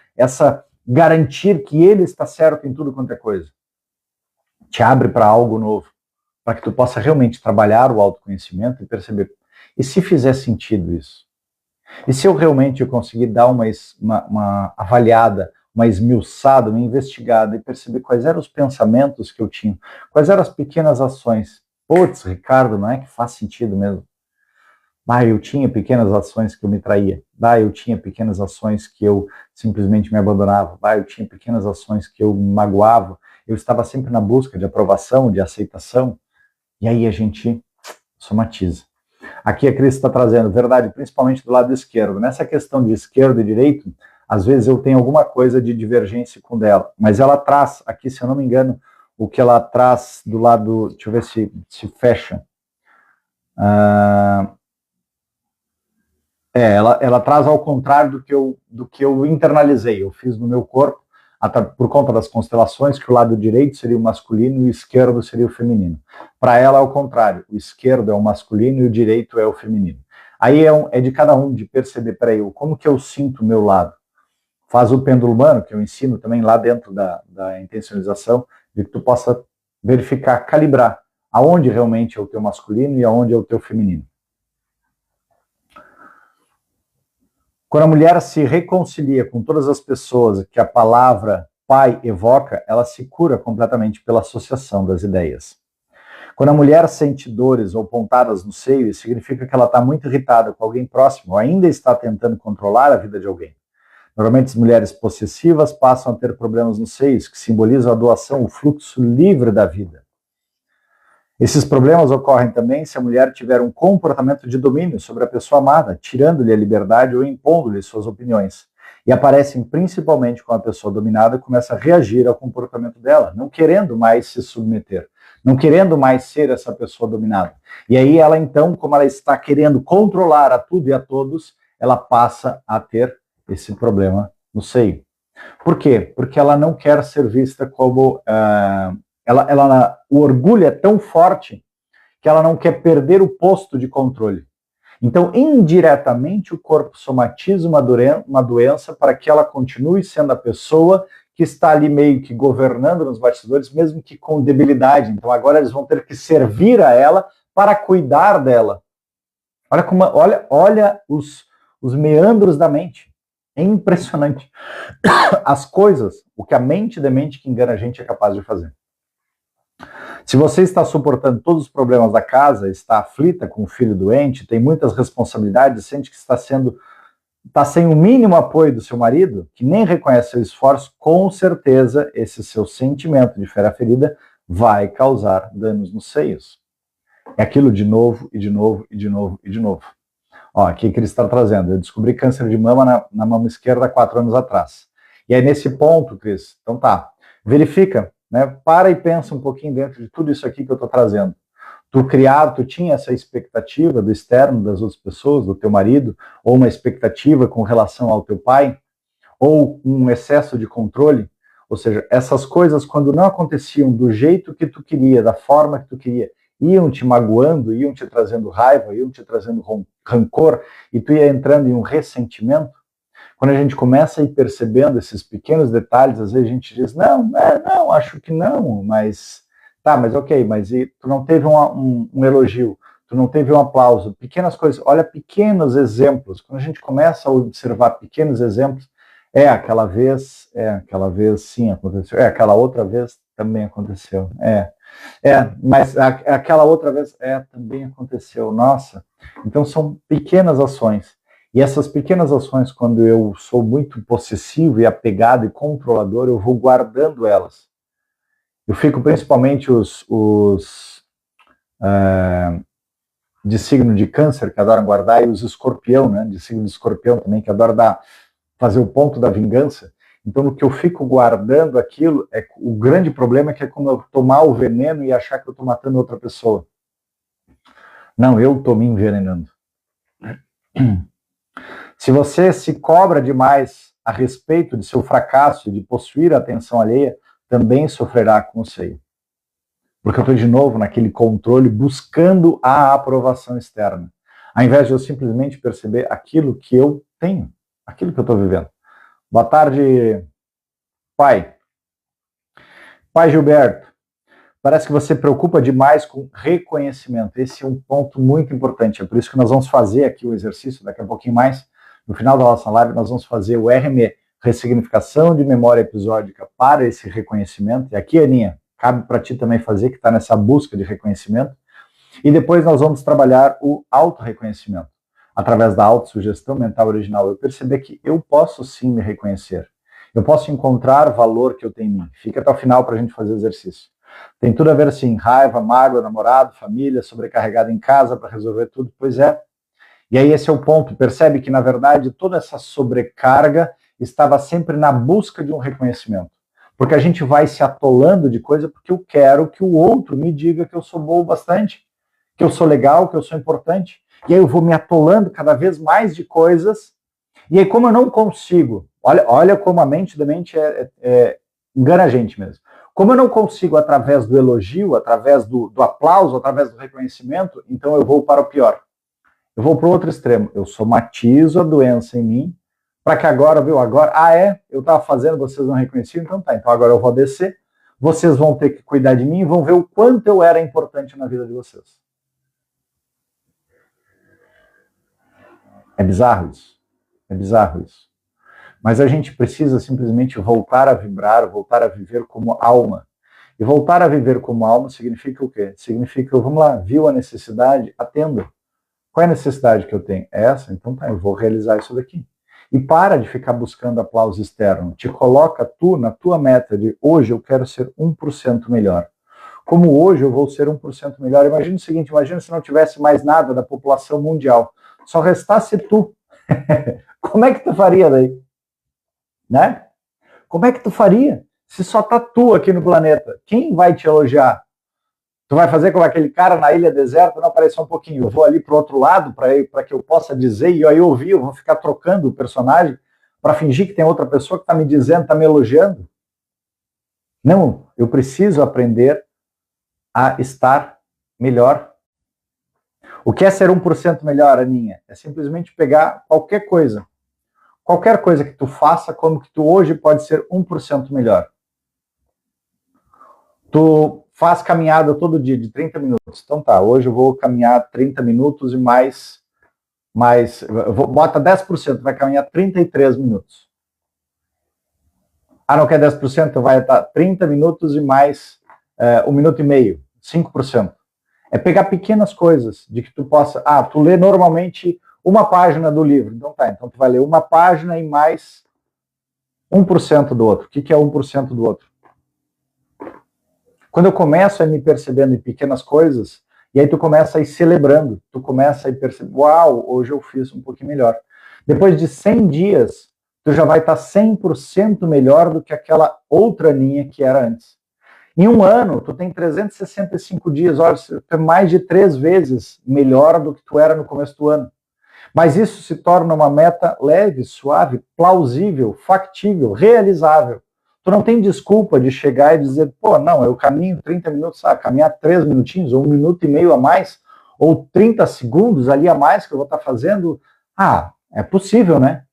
S1: garantir que ele está certo em tudo quanto é coisa. Te abre para algo novo, para que tu possa realmente trabalhar o autoconhecimento e perceber, e se fizer sentido isso? E se eu realmente conseguir dar uma avaliada, uma esmiuçada, uma investigada e perceber quais eram os pensamentos que eu tinha, quais eram as pequenas ações? Putz, Ricardo, não é que faz sentido mesmo? Eu tinha pequenas ações que eu me traía. Eu tinha pequenas ações que eu simplesmente me abandonava. Eu tinha pequenas ações que eu me magoava. Eu estava sempre na busca de aprovação, de aceitação. E aí a gente somatiza. Aqui a Cris está trazendo, verdade, principalmente do lado esquerdo. Nessa questão de esquerdo e direito, às vezes eu tenho alguma coisa de divergência com dela. Mas ela traz, aqui, se eu não me engano, o que ela traz do lado, deixa eu ver se fecha. Ela traz ao contrário do que eu internalizei, eu fiz no meu corpo, por conta das constelações, que o lado direito seria o masculino e o esquerdo seria o feminino. Para ela é o contrário, o esquerdo é o masculino e o direito é o feminino. Aí é de cada um de perceber, peraí, como que eu sinto o meu lado? Faz o pêndulo humano, que eu ensino também lá dentro da intencionalização, de que tu possa verificar, calibrar aonde realmente é o teu masculino e aonde é o teu feminino. Quando a mulher se reconcilia com todas as pessoas que a palavra pai evoca, ela se cura completamente pela associação das ideias. Quando a mulher sente dores ou pontadas no seio, isso significa que ela está muito irritada com alguém próximo ou ainda está tentando controlar a vida de alguém. Normalmente as mulheres possessivas passam a ter problemas nos seios, que simbolizam a doação, o fluxo livre da vida. Esses problemas ocorrem também se a mulher tiver um comportamento de domínio sobre a pessoa amada, tirando-lhe a liberdade ou impondo-lhe suas opiniões. E aparecem principalmente quando a pessoa dominada começa a reagir ao comportamento dela, não querendo mais se submeter, não querendo mais ser essa pessoa dominada. E aí ela então, como ela está querendo controlar a tudo e a todos, ela passa a ter esse problema no seio. Por quê? Porque ela não quer ser vista como... o orgulho é tão forte que ela não quer perder o posto de controle. Então, indiretamente, o corpo somatiza uma doença para que ela continue sendo a pessoa que está ali meio que governando nos bastidores, mesmo que com debilidade. Então, agora eles vão ter que servir a ela para cuidar dela. Olha os meandros da mente. É impressionante. As coisas, o que a mente demente que engana a gente é capaz de fazer. Se você está suportando todos os problemas da casa, está aflita com o filho doente, tem muitas responsabilidades, sente que está sem o mínimo apoio do seu marido, que nem reconhece seu esforço, com certeza esse seu sentimento de fera-ferida vai causar danos nos seios. É aquilo de novo, e de novo, e de novo, e de novo. Aqui que ele está trazendo. Eu descobri câncer de mama na mama esquerda há 4 anos atrás. E aí nesse ponto, Cris, então tá, verifica, né? Para e pensa um pouquinho dentro de tudo isso aqui que eu estou trazendo. Tu tinha essa expectativa do externo, das outras pessoas, do teu marido, ou uma expectativa com relação ao teu pai, ou um excesso de controle. Ou seja, essas coisas, quando não aconteciam do jeito que tu queria, da forma que tu queria, iam te magoando, iam te trazendo raiva, iam te trazendo rancor, e tu ia entrando em um ressentimento. Quando a gente começa a ir percebendo esses pequenos detalhes, às vezes a gente diz, não, acho que não, mas tá, mas ok, mas tu não teve um elogio, tu não teve um aplauso, pequenas coisas, olha pequenos exemplos. Quando a gente começa a observar pequenos exemplos, aquela vez sim aconteceu, aquela outra vez também aconteceu, mas aquela outra vez também aconteceu, nossa. Então são pequenas ações. E essas pequenas ações, quando eu sou muito possessivo e apegado e controlador, eu vou guardando elas. Eu fico principalmente os de signo de câncer, que adoram guardar, e os escorpião, né, de signo de escorpião também, que adoram fazer o ponto da vingança. Então, no que eu fico guardando aquilo, o grande problema é que é como eu tomar o veneno e achar que eu estou matando outra pessoa. Não, eu estou me envenenando. Se você se cobra demais a respeito de seu fracasso, de possuir a atenção alheia, também sofrerá com o seio. Porque eu estou de novo naquele controle buscando a aprovação externa, ao invés de eu simplesmente perceber aquilo que eu tenho, aquilo que eu estou vivendo. Boa tarde, pai. Pai Gilberto, parece que você preocupa demais com reconhecimento. Esse é um ponto muito importante, é por isso que nós vamos fazer aqui o exercício daqui a pouquinho mais. No final da nossa live, nós vamos fazer o RME, ressignificação de memória episódica para esse reconhecimento. E aqui, Aninha, cabe para ti também fazer, que está nessa busca de reconhecimento. E depois nós vamos trabalhar o autorreconhecimento, através da autossugestão mental original. Eu perceber que eu posso sim me reconhecer. Eu posso encontrar valor que eu tenho em mim. Fica até o final para a gente fazer o exercício. Tem tudo a ver, assim, raiva, mágoa, namorado, família, sobrecarregado em casa para resolver tudo. Pois é. E aí esse é o ponto. Percebe que, na verdade, toda essa sobrecarga estava sempre na busca de um reconhecimento. Porque a gente vai se atolando de coisa porque eu quero que o outro me diga que eu sou bom bastante, que eu sou legal, que eu sou importante. E aí eu vou me atolando cada vez mais de coisas. E aí, como eu não consigo, olha como a mente da mente engana a gente mesmo. Como eu não consigo, através do elogio, através do aplauso, através do reconhecimento, então eu vou para o pior. Eu vou para o outro extremo. Eu somatizo a doença em mim, para que agora, eu estava fazendo, vocês não reconheciam, então tá, então agora eu vou descer, vocês vão ter que cuidar de mim e vão ver o quanto eu era importante na vida de vocês. É bizarro isso. É bizarro isso. Mas a gente precisa simplesmente voltar a vibrar, voltar a viver como alma. E voltar a viver como alma significa o quê? Significa, vamos lá, viu a necessidade? Atenda. Qual é a necessidade que eu tenho? Essa? Então tá, eu vou realizar isso daqui. E para de ficar buscando aplauso externo. Te coloca tu na tua meta de hoje eu quero ser 1% melhor. Como hoje eu vou ser 1% melhor, imagina o seguinte, imagina se não tivesse mais nada da população mundial. Só restasse tu. Como é que tu faria daí? Né? Como é que tu faria? Se só tá tu aqui no planeta, quem vai te elogiar? Tu vai fazer como aquele cara na ilha deserta? Não, peraí só um pouquinho, eu vou ali pro outro lado para que eu possa dizer, e aí eu vou ficar trocando o personagem para fingir que tem outra pessoa que está me dizendo, está me elogiando. Não, eu preciso aprender a estar melhor. O que é ser 1% melhor, Aninha? É simplesmente pegar qualquer coisa que tu faça, como que tu hoje pode ser 1% melhor. Tu faz caminhada todo dia de 30 minutos. Então tá, hoje eu vou caminhar 30 minutos e bota 10%, vai caminhar 33 minutos. Ah, não quer 10%? Vai estar 30 minutos e mais 1 minuto e meio, 5%. É pegar pequenas coisas de que tu possa... tu lê normalmente uma página do livro. Então tá, então tu vai ler uma página e mais 1% do outro. O que é 1% do outro? Quando eu começo a me percebendo em pequenas coisas, e aí tu começa a ir celebrando, tu começa a ir percebendo, uau, hoje eu fiz um pouquinho melhor. Depois de 100 dias, tu já vai estar 100% melhor do que aquela outra Aninha que era antes. Em um ano, tu tem 365 dias, olha, tu é mais de 3 vezes melhor do que tu era no começo do ano. Mas isso se torna uma meta leve, suave, plausível, factível, realizável. Tu não tem desculpa de chegar e dizer, pô, não, eu caminho 30 minutos, sabe, caminhar 3 minutinhos, ou 1,5 minutos a mais, ou 30 segundos ali a mais que eu vou estar fazendo. Ah, é possível, né?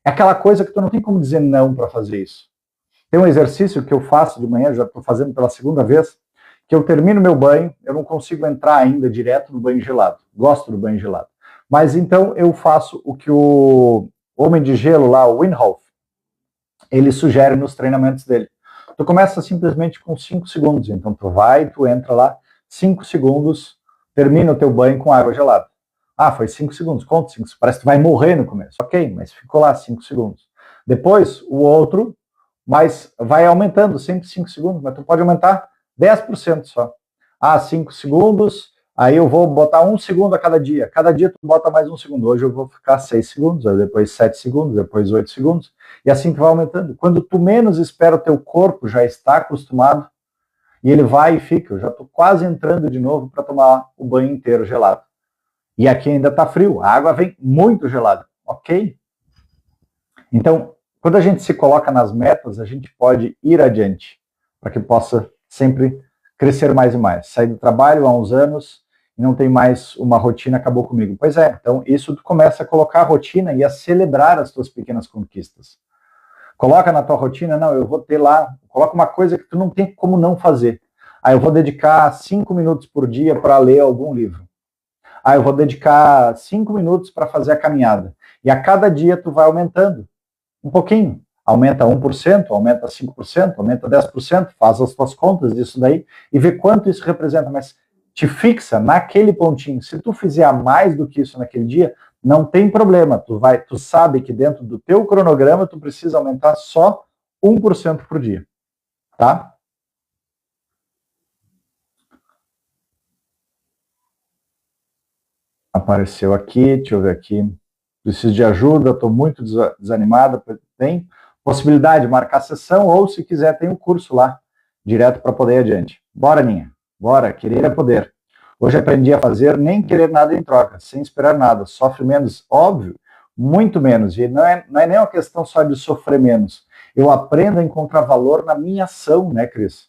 S1: É aquela coisa que tu não tem como dizer não para fazer isso. Tem um exercício que eu faço de manhã, já estou fazendo pela segunda vez, que eu termino meu banho, eu não consigo entrar ainda direto no banho gelado. Gosto do banho gelado. Mas então eu faço o que o homem de gelo lá, o Wim Hof, ele sugere nos treinamentos dele. Tu começa simplesmente com 5 segundos. Então tu vai, tu entra lá, 5 segundos, termina o teu banho com água gelada. Ah, foi 5 segundos, conta 5, parece que tu vai morrer no começo. Ok, mas ficou lá 5 segundos. Depois, o outro, mas vai aumentando, sempre 5 segundos, mas tu pode aumentar 10% só. Ah, 5 segundos, aí eu vou botar 1 segundo a cada dia. Cada dia tu bota mais 1 segundo. Hoje eu vou ficar 6 segundos, aí depois 7 segundos, depois 8 segundos, e assim tu vai aumentando. Quando tu menos espera, o teu corpo já está acostumado, e ele vai e fica. Eu já estou quase entrando de novo para tomar o banho inteiro gelado. E aqui ainda está frio, a água vem muito gelada, ok? Então, quando a gente se coloca nas metas, a gente pode ir adiante, para que possa sempre crescer mais e mais. Saí do trabalho há uns anos e não tem mais uma rotina, acabou comigo. Pois é, então isso tu começa a colocar a rotina e a celebrar as tuas pequenas conquistas. Coloca na tua rotina, não, eu vou ter lá, coloca uma coisa que tu não tem como não fazer. Aí eu vou dedicar 5 minutos por dia para ler algum livro. Ah, eu vou dedicar 5 minutos para fazer a caminhada. E a cada dia tu vai aumentando um pouquinho. Aumenta 1%, aumenta 5%, aumenta 10%, faz as tuas contas disso daí e vê quanto isso representa, mas te fixa naquele pontinho. Se tu fizer mais do que isso naquele dia, não tem problema. Tu sabe que dentro do teu cronograma tu precisa aumentar só 1% por dia, tá? Apareceu aqui, deixa eu ver aqui. Preciso de ajuda, estou muito desanimada. Tem possibilidade de marcar sessão ou, se quiser, tem um curso lá, direto para poder ir adiante. Bora, Ninha. Bora, querer é poder. Hoje aprendi a fazer nem querer nada em troca, sem esperar nada. Sofre menos, óbvio, muito menos. E não é nem uma questão só de sofrer menos. Eu aprendo a encontrar valor na minha ação, né, Cris?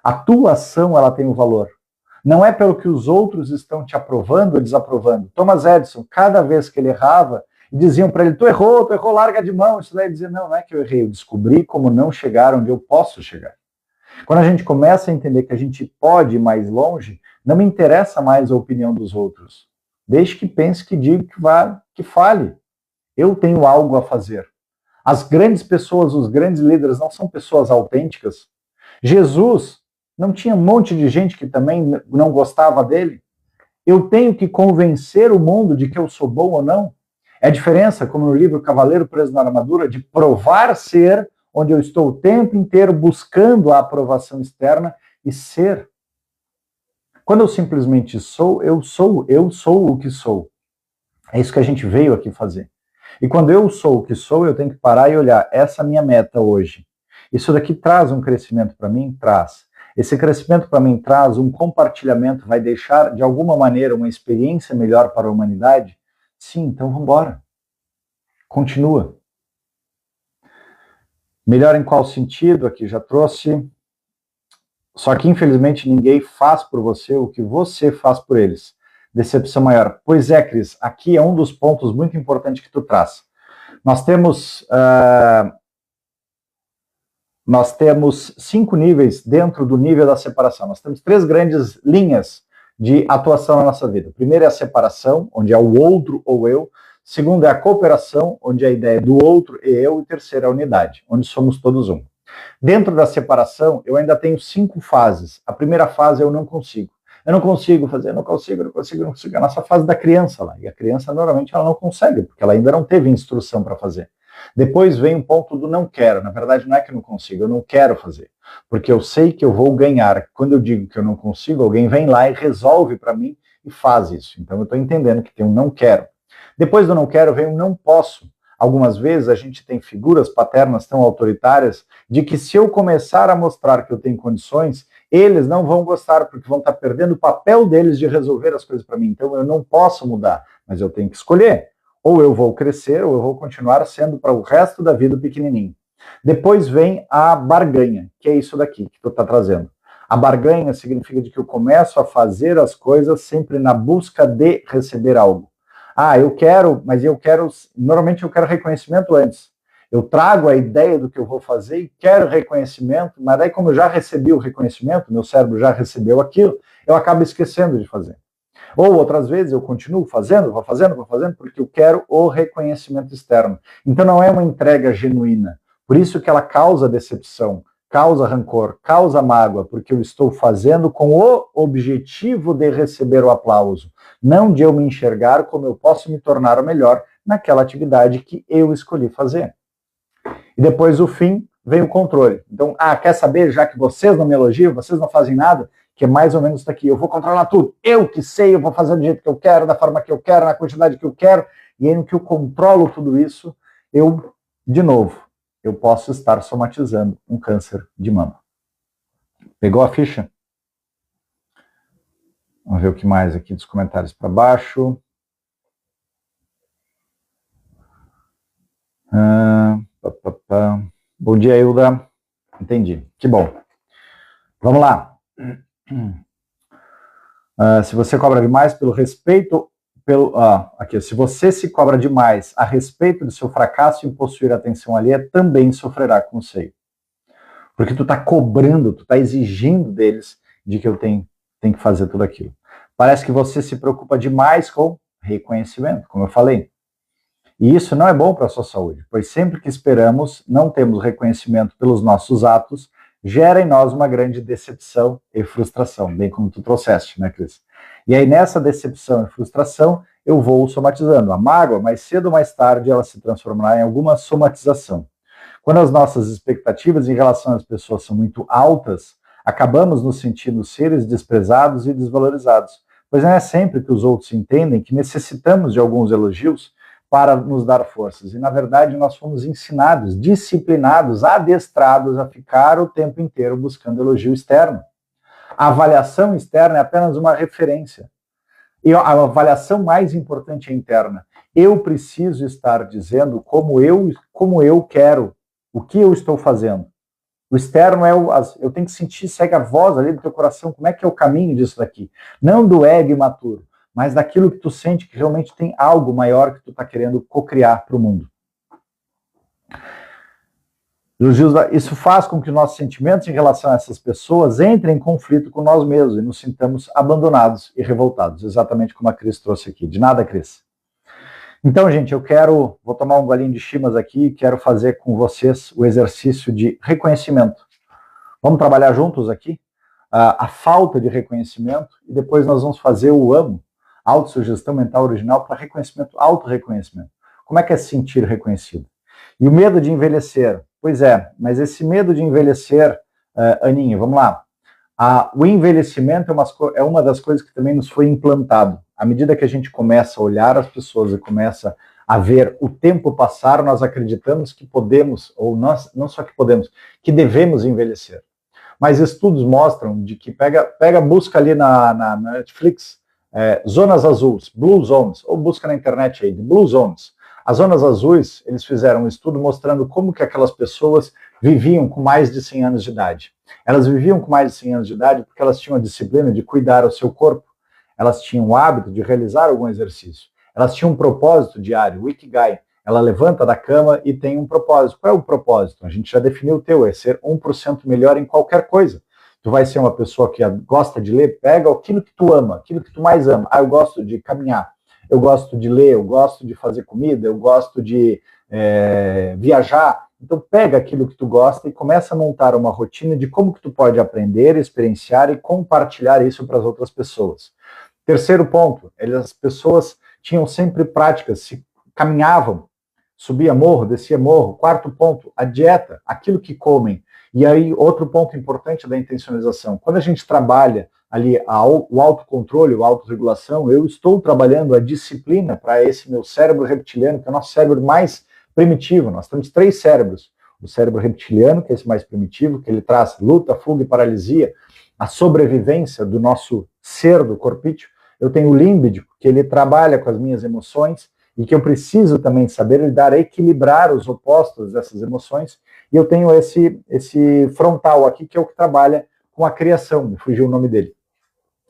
S1: A tua ação, ela tem um valor. Não é pelo que os outros estão te aprovando ou desaprovando. Thomas Edison, cada vez que ele errava, diziam para ele, tu errou, larga de mão. Isso daí ele dizia, não é que eu errei, eu descobri como não chegar onde eu posso chegar. Quando a gente começa a entender que a gente pode ir mais longe, não me interessa mais a opinião dos outros. Desde que pense, que diga, que fale. Eu tenho algo a fazer. As grandes pessoas, os grandes líderes não são pessoas autênticas. Jesus não tinha um monte de gente que também não gostava dele? Eu tenho que convencer o mundo de que eu sou bom ou não? É a diferença, como no livro Cavaleiro Preso na Armadura, de provar ser, onde eu estou o tempo inteiro buscando a aprovação externa, e ser. Quando eu simplesmente sou o que sou. É isso que a gente veio aqui fazer. E quando eu sou o que sou, eu tenho que parar e olhar, essa é a minha meta hoje. Isso daqui traz um crescimento para mim? Traz. Esse crescimento para mim traz um compartilhamento, vai deixar de alguma maneira uma experiência melhor para a humanidade? Sim, então vamos embora. Continua. Melhor em qual sentido? Aqui já trouxe. Só que infelizmente ninguém faz por você o que você faz por eles. Decepção maior. Pois é, Cris, aqui é um dos pontos muito importantes que tu traz. Nós temos 5 níveis dentro do nível da separação. Nós temos 3 grandes linhas de atuação na nossa vida. O primeiro é a separação, onde é o outro ou eu. Segundo é a cooperação, onde a ideia é do outro e eu. E terceiro é a unidade, onde somos todos um. Dentro da separação, eu ainda tenho 5 fases. A primeira fase é eu não consigo. Eu não consigo fazer, eu não consigo. É a nossa fase da criança lá. E a criança, normalmente, ela não consegue, porque ela ainda não teve instrução para fazer. Depois vem o ponto do não quero. Na verdade, não é que eu não consigo, eu não quero fazer. Porque eu sei que eu vou ganhar. Quando eu digo que eu não consigo, alguém vem lá e resolve para mim e faz isso. Então, eu estou entendendo que tem um não quero. Depois do não quero, vem o não posso. Algumas vezes a gente tem figuras paternas tão autoritárias de que se eu começar a mostrar que eu tenho condições, eles não vão gostar, porque vão estar perdendo o papel deles de resolver as coisas para mim. Então eu não posso mudar, mas eu tenho que escolher. Ou eu vou crescer, ou eu vou continuar sendo para o resto da vida pequenininho. Depois vem a barganha, que é isso daqui que tu está trazendo. A barganha significa de que eu começo a fazer as coisas sempre na busca de receber algo. Ah, eu quero, mas normalmente eu quero reconhecimento antes. Eu trago a ideia do que eu vou fazer e quero reconhecimento, mas daí como eu já recebi o reconhecimento, meu cérebro já recebeu aquilo, eu acabo esquecendo de fazer. Ou outras vezes eu continuo fazendo, vou fazendo, porque eu quero o reconhecimento externo. Então não é uma entrega genuína. Por isso que ela causa decepção, causa rancor, causa mágoa, porque eu estou fazendo com o objetivo de receber o aplauso, não de eu me enxergar como eu posso me tornar o melhor naquela atividade que eu escolhi fazer. E depois, o fim, vem o controle. Então, quer saber, já que vocês não me elogiam, vocês não fazem nada, que é mais ou menos isso aqui, eu vou controlar tudo, eu que sei, eu vou fazer do jeito que eu quero, da forma que eu quero, na quantidade que eu quero, e aí no que eu controlo tudo isso, de novo, eu posso estar somatizando um câncer de mama. Pegou a ficha? Vamos ver o que mais aqui dos comentários para baixo. Bom dia, Hilda. Entendi. Que bom. Vamos lá. Se você cobra demais pelo respeito, se você se cobra demais a respeito do seu fracasso em possuir atenção alheia, também sofrerá com o seio. Porque tu está cobrando, tu está exigindo deles de que eu tenho que fazer tudo aquilo. Parece que você se preocupa demais com reconhecimento, como eu falei. E isso não é bom para a sua saúde, pois sempre que esperamos, não temos reconhecimento pelos nossos atos, gera em nós uma grande decepção e frustração, bem como tu trouxeste, né, Cris? E aí nessa decepção e frustração, eu vou somatizando. A mágoa, mais cedo ou mais tarde, ela se transformará em alguma somatização. Quando as nossas expectativas em relação às pessoas são muito altas, acabamos nos sentindo seres desprezados e desvalorizados, pois não é sempre que os outros entendem que necessitamos de alguns elogios para nos dar forças. E, na verdade, nós fomos ensinados, disciplinados, adestrados a ficar o tempo inteiro buscando elogio externo. A avaliação externa é apenas uma referência. E a avaliação mais importante é interna. Eu preciso estar dizendo como eu quero, o que eu estou fazendo. O externo eu tenho que sentir, segue a voz ali do teu coração, como é que é o caminho disso daqui. Não do ego imaturo, mas daquilo que tu sente que realmente tem algo maior que tu está querendo cocriar para o mundo. Isso faz com que nossos sentimentos em relação a essas pessoas entrem em conflito com nós mesmos e nos sintamos abandonados e revoltados, exatamente como a Cris trouxe aqui. De nada, Cris. Então, gente, vou tomar um golinho de chimas aqui e quero fazer com vocês o exercício de reconhecimento. Vamos trabalhar juntos aqui? A falta de reconhecimento e depois nós vamos fazer o AMO, autossugestão mental original, para reconhecimento, autorreconhecimento. Como é que é se sentir reconhecido? E o medo de envelhecer? Pois é, mas esse medo de envelhecer, Aninha, vamos lá. O envelhecimento é uma das coisas que também nos foi implantado. À medida que a gente começa a olhar as pessoas e começa a ver o tempo passar, nós acreditamos que podemos, ou nós, não só que podemos, que devemos envelhecer. Mas estudos mostram de que busca ali na Netflix, zonas azuis, Blue Zones, ou busca na internet aí, Blue Zones. As zonas azuis, eles fizeram um estudo mostrando como que aquelas pessoas viviam com mais de 100 anos de idade. Elas viviam com mais de 100 anos de idade porque elas tinham a disciplina de cuidar do seu corpo, elas tinham o hábito de realizar algum exercício, elas tinham um propósito diário, o Ikigai. Ela levanta da cama e tem um propósito. Qual é o propósito? A gente já definiu o teu, é ser 1% melhor em qualquer coisa. Tu vai ser uma pessoa que gosta de ler, pega aquilo que tu ama, aquilo que tu mais ama. Eu gosto de caminhar, eu gosto de ler, eu gosto de fazer comida, eu gosto de viajar. Então pega aquilo que tu gosta e começa a montar uma rotina de como que tu pode aprender, experienciar e compartilhar isso para as outras pessoas. Terceiro ponto, as pessoas tinham sempre práticas, caminhavam, subia morro, descia morro. Quarto ponto, a dieta, aquilo que comem. E aí, outro ponto importante da intencionalização. Quando a gente trabalha ali o autocontrole, a autorregulação, eu estou trabalhando a disciplina para esse meu cérebro reptiliano, que é o nosso cérebro mais primitivo. Nós temos 3 cérebros. O cérebro reptiliano, que é esse mais primitivo, que ele traz luta, fuga e paralisia. a sobrevivência do nosso ser, do corpício. Eu tenho o límbico, que ele trabalha com as minhas emoções e que eu preciso também saber lidar, equilibrar os opostos dessas emoções. E eu tenho esse frontal aqui, que é o que trabalha com a criação, me fugiu o nome dele,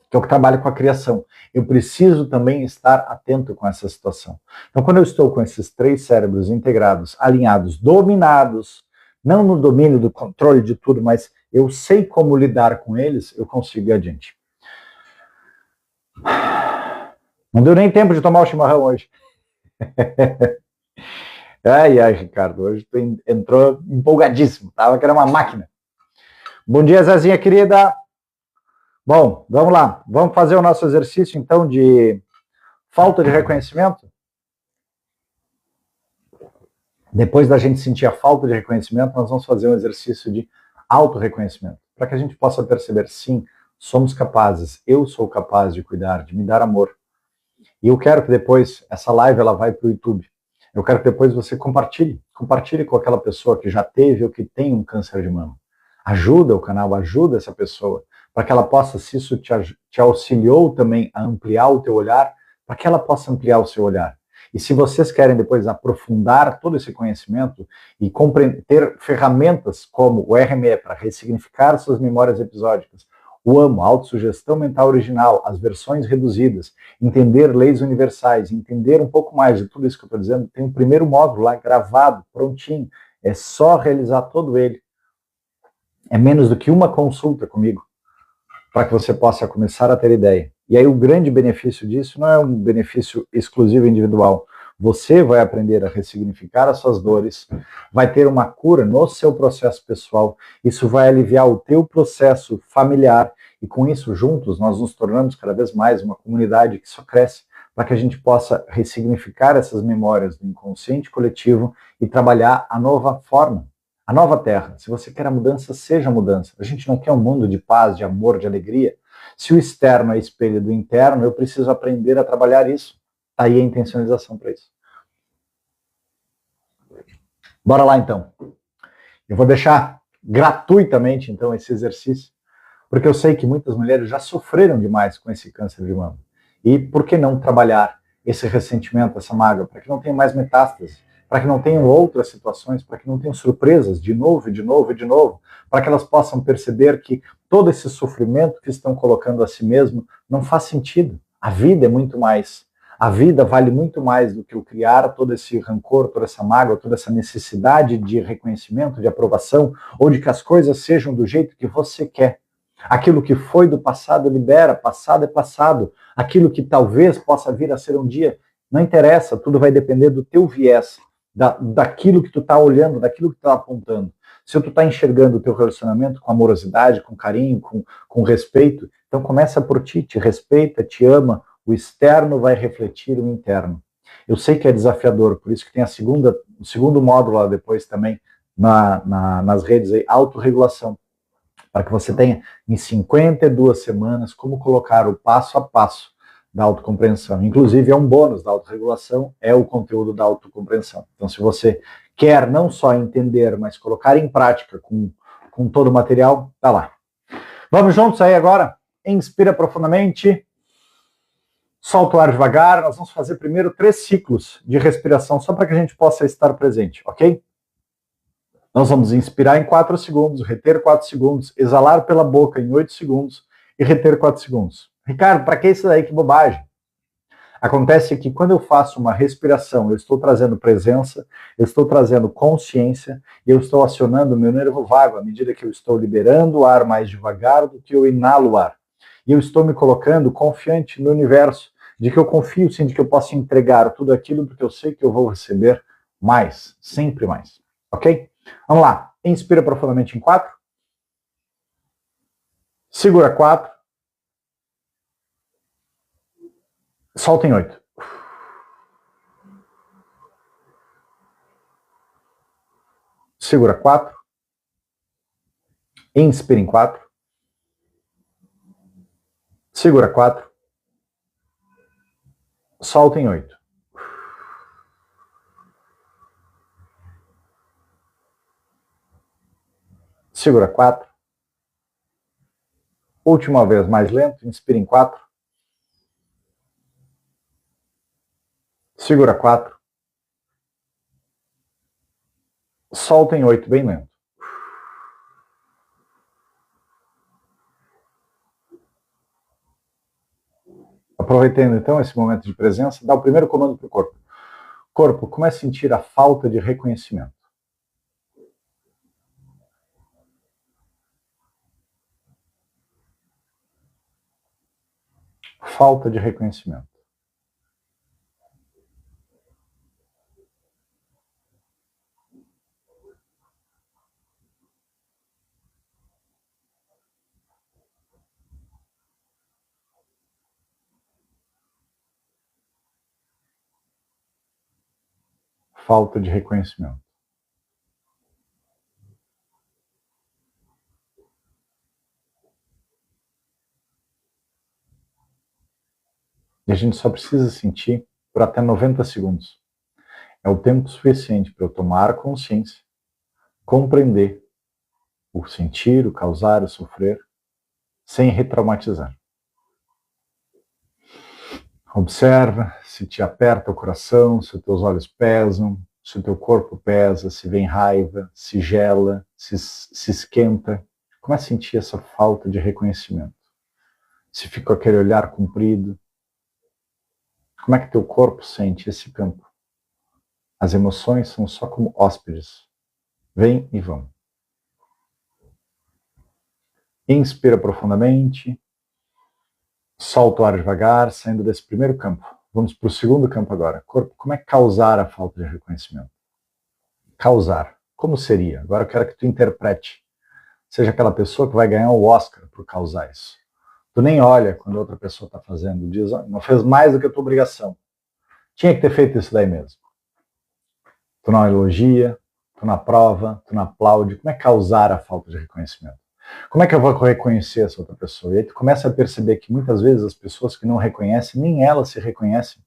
S1: que é o que trabalha com a criação. Eu preciso também estar atento com essa situação. Então, quando eu estou com esses 3 cérebros integrados, alinhados, dominados, não no domínio do controle de tudo, mas eu sei como lidar com eles, eu consigo ir adiante. Não deu nem tempo de tomar o chimarrão hoje. Ai, Ricardo, hoje tu entrou empolgadíssimo, tava que era uma máquina. Bom dia, Zezinha querida. Bom, vamos lá. Vamos fazer o nosso exercício, então, de falta de reconhecimento? Depois da gente sentir a falta de reconhecimento, nós vamos fazer um exercício de autorreconhecimento, para que a gente possa perceber, sim, somos capazes, eu sou capaz de cuidar, de me dar amor. E eu quero que depois, essa live ela vai para o YouTube. Eu quero que depois você compartilhe com aquela pessoa que já teve ou que tem um câncer de mama. Ajuda o canal, ajuda essa pessoa, para que ela possa, se isso te auxiliou também a ampliar o teu olhar, para que ela possa ampliar o seu olhar. E se vocês querem depois aprofundar todo esse conhecimento e ter ferramentas como o RME para ressignificar suas memórias episódicas, o AMO, a autossugestão mental original, as versões reduzidas, entender leis universais, entender um pouco mais de tudo isso que eu estou dizendo, tem um primeiro módulo lá gravado, prontinho, é só realizar todo ele. É menos do que uma consulta comigo, para que você possa começar a ter ideia. E aí o grande benefício disso não é um benefício exclusivo individual. Você vai aprender a ressignificar as suas dores, vai ter uma cura no seu processo pessoal, isso vai aliviar o teu processo familiar, e com isso, juntos, nós nos tornamos cada vez mais uma comunidade que só cresce, para que a gente possa ressignificar essas memórias do inconsciente coletivo e trabalhar a nova forma, a nova terra. Se você quer a mudança, seja a mudança. A gente não quer um mundo de paz, de amor, de alegria. Se o externo é espelho do interno, eu preciso aprender a trabalhar isso. Aí a intencionalização para isso. Bora lá, então. Eu vou deixar gratuitamente, então, esse exercício, porque eu sei que muitas mulheres já sofreram demais com esse câncer de mama. E por que não trabalhar esse ressentimento, essa mágoa, para que não tenha mais metástase, para que não tenham outras situações, para que não tenham surpresas de novo, de novo e de novo, para que elas possam perceber que todo esse sofrimento que estão colocando a si mesmo não faz sentido. A vida é muito mais. A vida vale muito mais do que o criar todo esse rancor, toda essa mágoa, toda essa necessidade de reconhecimento, de aprovação, ou de que as coisas sejam do jeito que você quer. Aquilo que foi do passado libera, passado é passado. Aquilo que talvez possa vir a ser um dia, não interessa, tudo vai depender do teu viés, daquilo que tu está olhando, daquilo que tu está apontando. Se tu está enxergando o teu relacionamento com amorosidade, com carinho, com respeito, então começa por ti, te respeita, te ama, o externo vai refletir o interno. Eu sei que é desafiador, por isso que tem o segundo módulo lá depois também, nas redes aí, autorregulação, para que você tenha em 52 semanas como colocar o passo a passo da autocompreensão. Inclusive, é um bônus da autorregulação, é o conteúdo da autocompreensão. Então, se você quer não só entender, mas colocar em prática com todo o material, tá lá. Vamos juntos aí agora? Inspira profundamente, solta o ar devagar. Nós vamos fazer primeiro 3 ciclos de respiração, só para que a gente possa estar presente, ok? Nós vamos inspirar em 4 segundos, reter 4 segundos, exalar pela boca em 8 segundos e reter 4 segundos. Ricardo, para que isso daí? Que bobagem. Acontece que quando eu faço uma respiração, eu estou trazendo presença, eu estou trazendo consciência, e eu estou acionando o meu nervo vago à medida que eu estou liberando o ar mais devagar do que eu inalo o ar. E eu estou me colocando confiante no universo, de que eu confio sim, de que eu posso entregar tudo aquilo, porque eu sei que eu vou receber mais, sempre mais. Ok? Vamos lá. Inspira profundamente em 4. Segura 4. Solta em 8. Segura 4. Inspira em 4. Segura 4. Solta em 8. Segura 4. Última vez, mais lento, inspira em 4. Segura 4. Solta em 8, bem lento. Aproveitando então esse momento de presença, dá o primeiro comando para o corpo. Corpo, comece a sentir a falta de reconhecimento. Falta de reconhecimento. Falta de reconhecimento. E a gente só precisa sentir por até 90 segundos. É o tempo suficiente para eu tomar consciência, compreender o sentir, o causar, o sofrer, sem retraumatizar. Observa se te aperta o coração, se os teus olhos pesam, se o teu corpo pesa, se vem raiva, se gela, se esquenta. Começa a sentir essa falta de reconhecimento. Se fica aquele olhar comprido. Como é que teu corpo sente esse campo? As emoções são só como hóspedes. Vêm e vão. Inspira profundamente. Solta o ar devagar, saindo desse primeiro campo. Vamos para o segundo campo agora. Corpo, como é causar a falta de reconhecimento? Causar. Como seria? Agora eu quero que tu interprete. Seja aquela pessoa que vai ganhar o Oscar por causar isso. Tu nem olha quando outra pessoa está fazendo. Diz, não fez mais do que a tua obrigação. Tinha que ter feito isso daí mesmo. Tu não elogia, tu não aprova, tu não aplaude. Como é causar a falta de reconhecimento? Como é que eu vou reconhecer essa outra pessoa? E aí tu começa a perceber que muitas vezes as pessoas que não reconhecem, nem elas se reconhecem.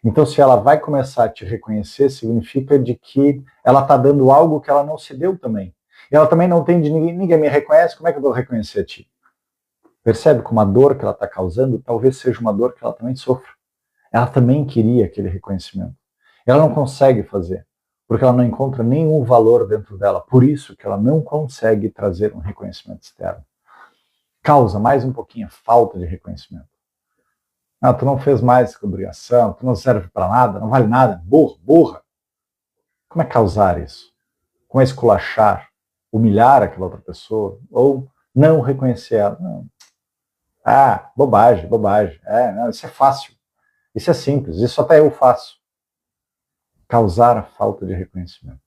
S1: Então, se ela vai começar a te reconhecer, significa de que ela está dando algo que ela não se deu também. E ela também não tem de ninguém me reconhece, como é que eu vou reconhecer a ti? Percebe como a dor que ela está causando talvez seja uma dor que ela também sofre. Ela também queria aquele reconhecimento. Ela não consegue fazer, porque ela não encontra nenhum valor dentro dela. Por isso que ela não consegue trazer um reconhecimento externo. Causa mais um pouquinho a falta de reconhecimento. Não, tu não fez mais que obrigação, tu não serve para nada, não vale nada, burra. Como é causar isso? Como é esculachar, humilhar aquela outra pessoa, ou não reconhecer ela? Não. Ah, bobagem. Não, isso é fácil. Isso é simples, isso até eu faço. Causar a falta de reconhecimento.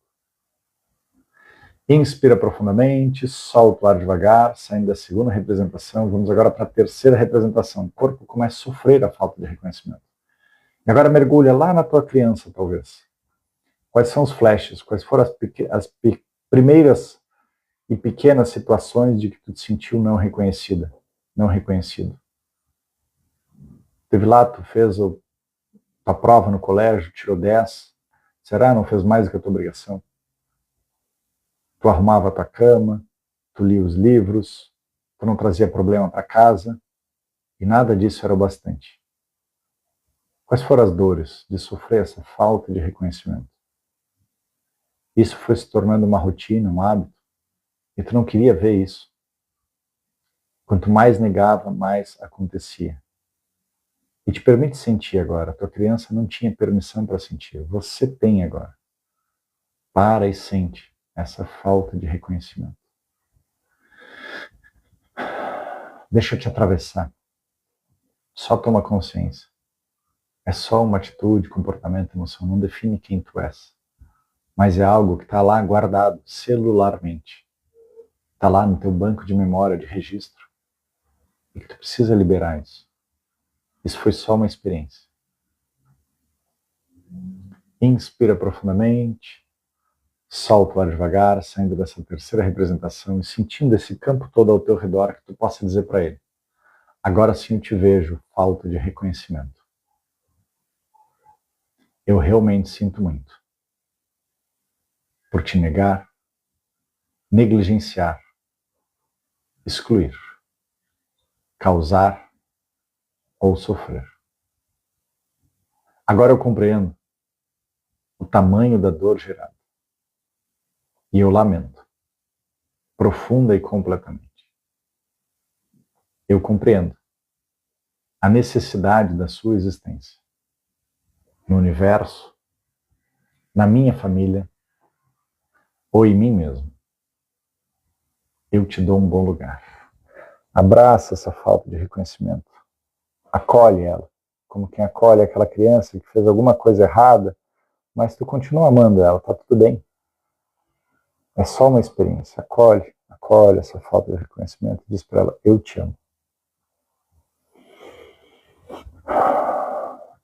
S1: Inspira profundamente, solta o ar devagar, saindo da segunda representação. Vamos agora para a terceira representação. O corpo começa a sofrer a falta de reconhecimento. E agora mergulha lá na tua criança, talvez. Quais são os flashes? Quais foram as primeiras e pequenas situações de que tu te sentiu não reconhecida, não reconhecido? Teve lá, tu fez tua prova no colégio, tirou 10. Será? Não fez mais do que a tua obrigação? Tu arrumava a tua cama, tu lia os livros, tu não trazia problema para casa, e nada disso era o bastante. Quais foram as dores de sofrer essa falta de reconhecimento? Isso foi se tornando uma rotina, um hábito, e tu não queria ver isso. Quanto mais negava, mais acontecia. E te permite sentir agora. A tua criança não tinha permissão para sentir. Você tem agora. Para e sente essa falta de reconhecimento. Deixa eu te atravessar. Só toma consciência. É só uma atitude, comportamento, emoção. Não define quem tu és. Mas é algo que está lá guardado celularmente. Está lá no teu banco de memória, de registro. E que tu precisa liberar isso. Isso foi só uma experiência. Inspira profundamente. Solta o ar devagar, saindo dessa terceira representação e sentindo esse campo todo ao teu redor, que tu possa dizer para ele: agora sim eu te vejo, falta de reconhecimento. Eu realmente sinto muito por te negar, negligenciar, excluir. causar ou sofrer. Agora eu compreendo o tamanho da dor gerada. E eu lamento, profunda e completamente. Eu compreendo a necessidade da sua existência no universo, na minha família ou em mim mesmo. Eu te dou um bom lugar. Abraça essa falta de reconhecimento. Acolhe ela, como quem acolhe aquela criança que fez alguma coisa errada, mas tu continua amando ela, tá tudo bem. É só uma experiência. Acolhe essa falta de reconhecimento e diz para ela, eu te amo.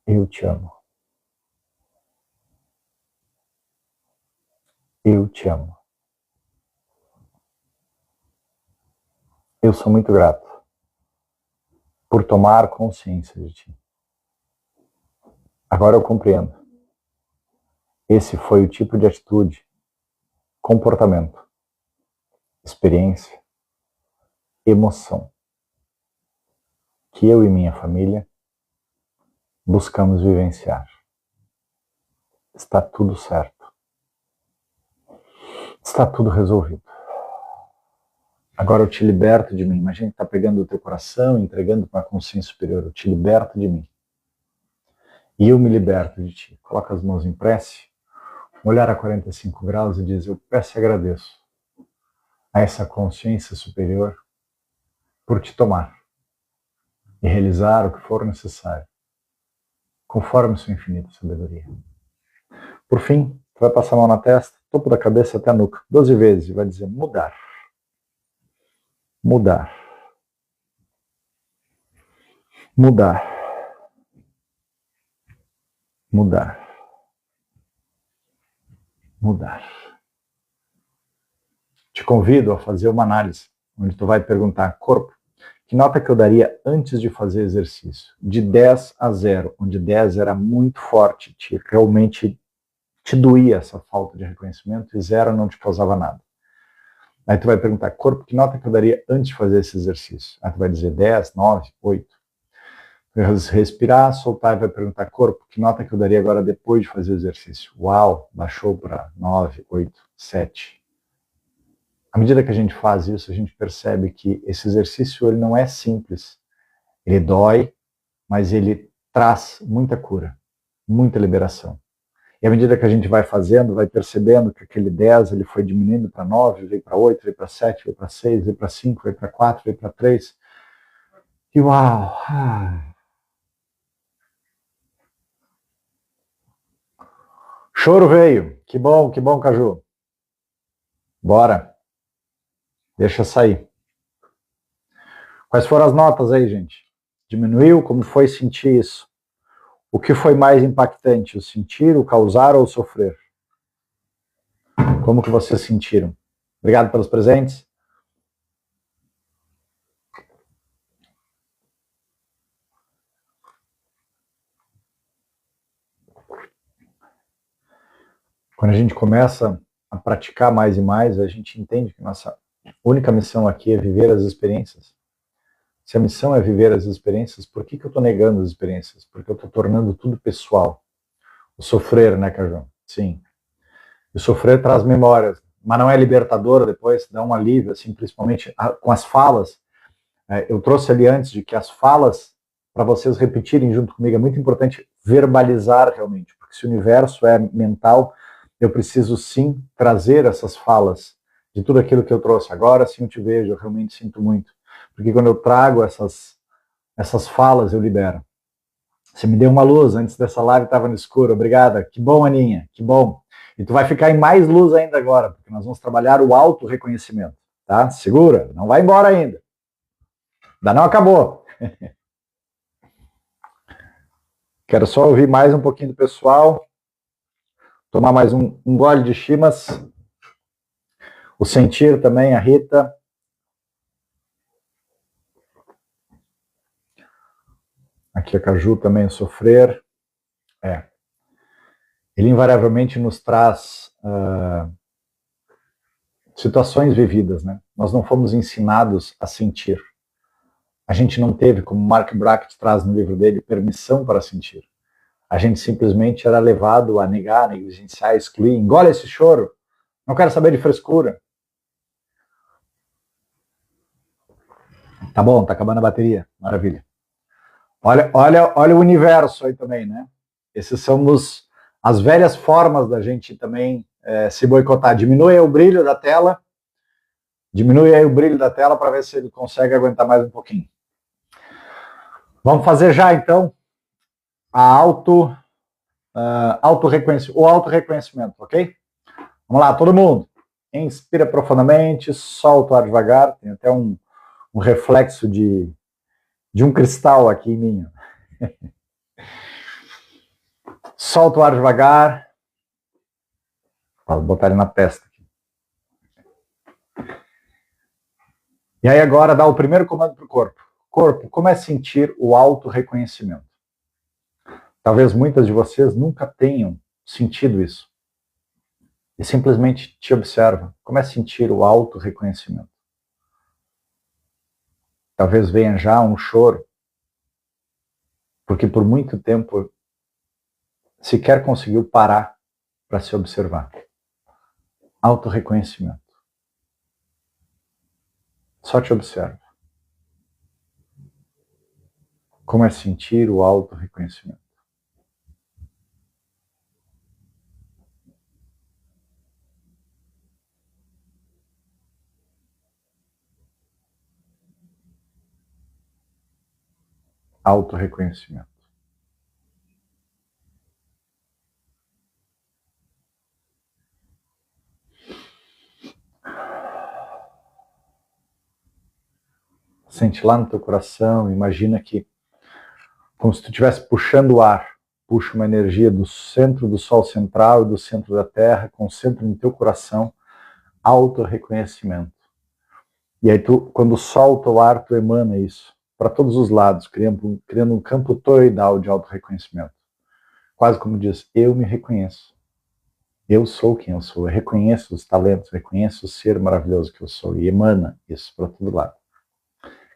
S1: Eu te amo. Eu te amo. Eu sou muito grato por tomar consciência de ti. Agora eu compreendo. Esse foi o tipo de atitude, comportamento, experiência, emoção que eu e minha família buscamos vivenciar. Está tudo certo. Está tudo resolvido. Agora eu te liberto de mim. Imagina que está pegando o teu coração, entregando para a consciência superior. Eu te liberto de mim. E eu me liberto de ti. Coloca as mãos em prece, olhar a 45 graus e diz, eu peço e agradeço a essa consciência superior por te tomar e realizar o que for necessário, conforme sua infinita sabedoria. Por fim, tu vai passar a mão na testa, topo da cabeça até a nuca, 12 vezes, e vai dizer mudar. Mudar. Mudar. Mudar. Mudar. Te convido a fazer uma análise, onde tu vai perguntar, corpo, que nota que eu daria antes de fazer exercício? De 10 a 0, onde 10 era muito forte, realmente te doía essa falta de reconhecimento, e 0 não te causava nada. Aí tu vai perguntar, corpo, que nota que eu daria antes de fazer esse exercício? Aí tu vai dizer 10, 9, 8. Respirar, soltar e vai perguntar, corpo, que nota que eu daria agora depois de fazer o exercício? Uau, baixou para 9, 8, 7. À medida que a gente faz isso, a gente percebe que esse exercício ele não é simples. Ele dói, mas ele traz muita cura, muita liberação. E à medida que a gente vai fazendo, vai percebendo que aquele 10 ele foi diminuindo para 9, veio para 8, veio para 7, veio para 6, veio para 5, veio para 4, veio para 3. E uau! Choro veio. Que bom, Caju. Bora. Deixa sair. Quais foram as notas aí, gente? Diminuiu? Como foi sentir isso? O que foi mais impactante? O sentir, o causar ou o sofrer? Como que vocês sentiram? Obrigado pelos presentes. Quando a gente começa a praticar mais e mais, a gente entende que nossa única missão aqui é viver as experiências. Se a missão é viver as experiências, por que eu estou negando as experiências? Porque eu estou tornando tudo pessoal. O sofrer, né, Caju? Sim. O sofrer traz memórias, mas não é libertador depois, dá um alívio, assim, principalmente com as falas. Eu trouxe ali antes de que as falas, para vocês repetirem junto comigo, é muito importante verbalizar realmente, porque se o universo é mental, eu preciso sim trazer essas falas de tudo aquilo que eu trouxe. Agora sim eu te vejo, eu realmente sinto muito. Porque quando eu trago essas falas, eu libero. Você me deu uma luz, antes dessa live estava no escuro, obrigada. Que bom, Aninha, que bom. E tu vai ficar em mais luz ainda agora, porque nós vamos trabalhar o auto-reconhecimento, tá? Segura, não vai embora ainda. Ainda não acabou. Quero só ouvir mais um pouquinho do pessoal. Tomar mais um gole de chimas. O sentir também, a Rita. Aqui a Caju também, sofrer. Ele invariavelmente nos traz situações vividas, né? Nós não fomos ensinados a sentir. A gente não teve, como Mark Brackett traz no livro dele, permissão para sentir. A gente simplesmente era levado a negar, negligenciar, excluir. Engole esse choro. Não quero saber de frescura. Tá bom, tá acabando a bateria. Maravilha. Olha o universo aí também, né? Esses são as velhas formas da gente também se boicotar. Diminui aí o brilho da tela. Diminui aí o brilho da tela para ver se ele consegue aguentar mais um pouquinho. Vamos fazer já, então, o auto-reconhecimento, ok? Vamos lá, todo mundo. Inspira profundamente, solta o ar devagar. Tem até um reflexo de um cristal aqui em mim. Solta o ar devagar. Vou botar ele na testa. E aí agora dá o primeiro comando para o corpo. Corpo, comece a sentir o auto-reconhecimento. Talvez muitas de vocês nunca tenham sentido isso. E simplesmente te observa. Comece a sentir o auto-reconhecimento. Talvez venha já um choro, porque por muito tempo sequer conseguiu parar para se observar. Auto-reconhecimento. Só te observa. Como é sentir o auto-reconhecimento? Auto-reconhecimento. Sente lá no teu coração, imagina que como se tu estivesse puxando o ar, puxa uma energia do centro do Sol central e do centro da Terra, concentra no teu coração, auto-reconhecimento. E aí tu, quando solta o ar, tu emana isso para todos os lados, criando um campo toroidal de auto-reconhecimento. Quase como diz, eu me reconheço. Eu sou quem eu sou, eu reconheço os talentos, eu reconheço o ser maravilhoso que eu sou, e emana isso para todo lado.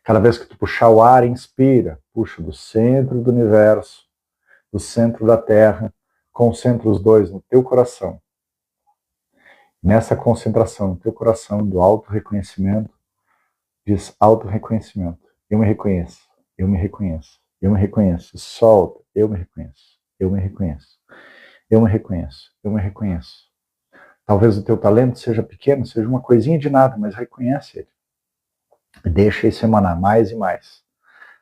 S1: Cada vez que tu puxar o ar, inspira, puxa do centro do universo, do centro da Terra, concentra os dois no teu coração. Nessa concentração no teu coração do auto-reconhecimento, diz auto-reconhecimento. Eu me reconheço, eu me reconheço, eu me reconheço. Solta, eu me reconheço, eu me reconheço, eu me reconheço, eu me reconheço. Talvez o teu talento seja pequeno, seja uma coisinha de nada, mas reconhece ele. Deixa isso emanar mais e mais,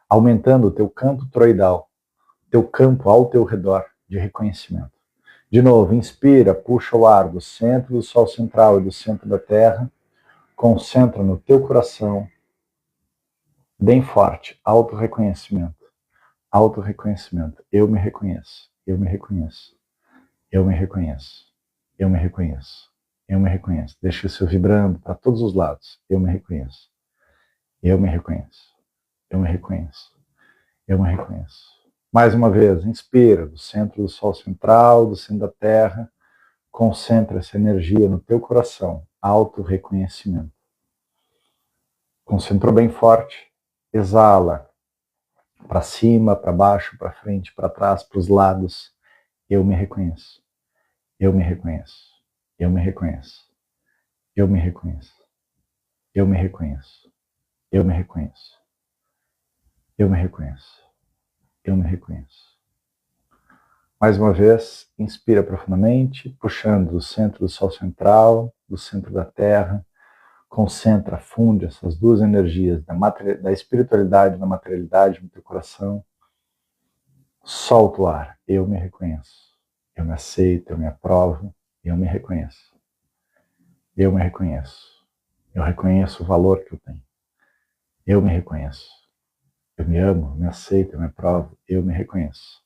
S1: aumentando o teu campo toroidal, teu campo ao teu redor de reconhecimento. De novo, inspira, puxa o ar do centro do Sol central e do centro da Terra, concentra no teu coração, bem forte, auto-reconhecimento, auto-reconhecimento. Eu me reconheço, eu me reconheço, eu me reconheço, eu me reconheço, eu me reconheço. Deixa isso vibrando para todos os lados. Eu me reconheço, eu me reconheço, eu me reconheço, eu me reconheço. Mais uma vez, inspira do centro do Sol central, do centro da Terra, concentra essa energia no teu coração, auto-reconhecimento. Concentrou bem forte, exala para cima, para baixo, para frente, para trás, para os lados. Eu me reconheço, eu me reconheço, eu me reconheço, eu me reconheço, eu me reconheço, eu me reconheço, eu me reconheço, eu me reconheço. Mais uma vez, inspira profundamente, puxando do centro do Sol central, do centro da Terra, concentra, funde essas duas energias da espiritualidade e da materialidade no teu coração. Solta o ar, eu me reconheço, eu me aceito, eu me aprovo, eu me reconheço. Eu me reconheço, eu reconheço o valor que eu tenho. Eu me reconheço, eu me amo, eu me aceito, eu me aprovo, eu me reconheço.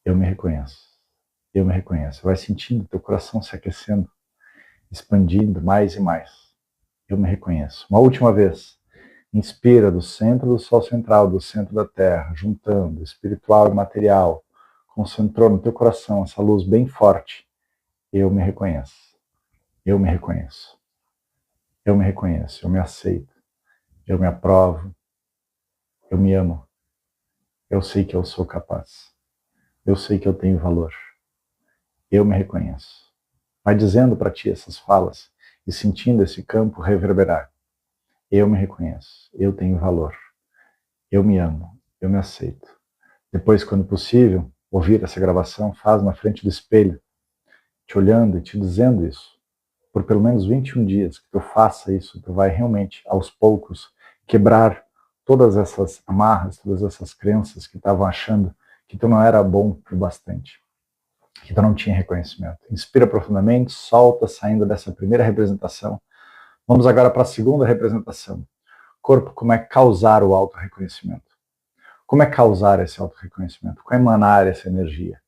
S1: Eu me reconheço, eu me reconheço. Vai sentindo teu coração se aquecendo, expandindo mais e mais. Eu me reconheço. Uma última vez. Inspira do centro do Sol central, do centro da Terra, juntando espiritual e material. Concentrou no teu coração essa luz bem forte. Eu me reconheço. Eu me reconheço. Eu me reconheço. Eu me aceito. Eu me aprovo. Eu me amo. Eu sei que eu sou capaz. Eu sei que eu tenho valor. Eu me reconheço. Vai dizendo para ti essas falas e sentindo esse campo reverberar. Eu me reconheço. Eu tenho valor. Eu me amo. Eu me aceito. Depois, quando possível, ouvir essa gravação, faz na frente do espelho, te olhando e te dizendo isso. Por pelo menos 21 dias que tu faça isso, tu vai realmente, aos poucos, quebrar todas essas amarras, todas essas crenças que estavam achando que tu não era bom o bastante, que tu não tinha reconhecimento. Inspira profundamente, solta, saindo dessa primeira representação. Vamos agora para a segunda representação. Corpo, como é causar o auto-reconhecimento? Como é causar esse auto-reconhecimento? Como é emanar essa energia?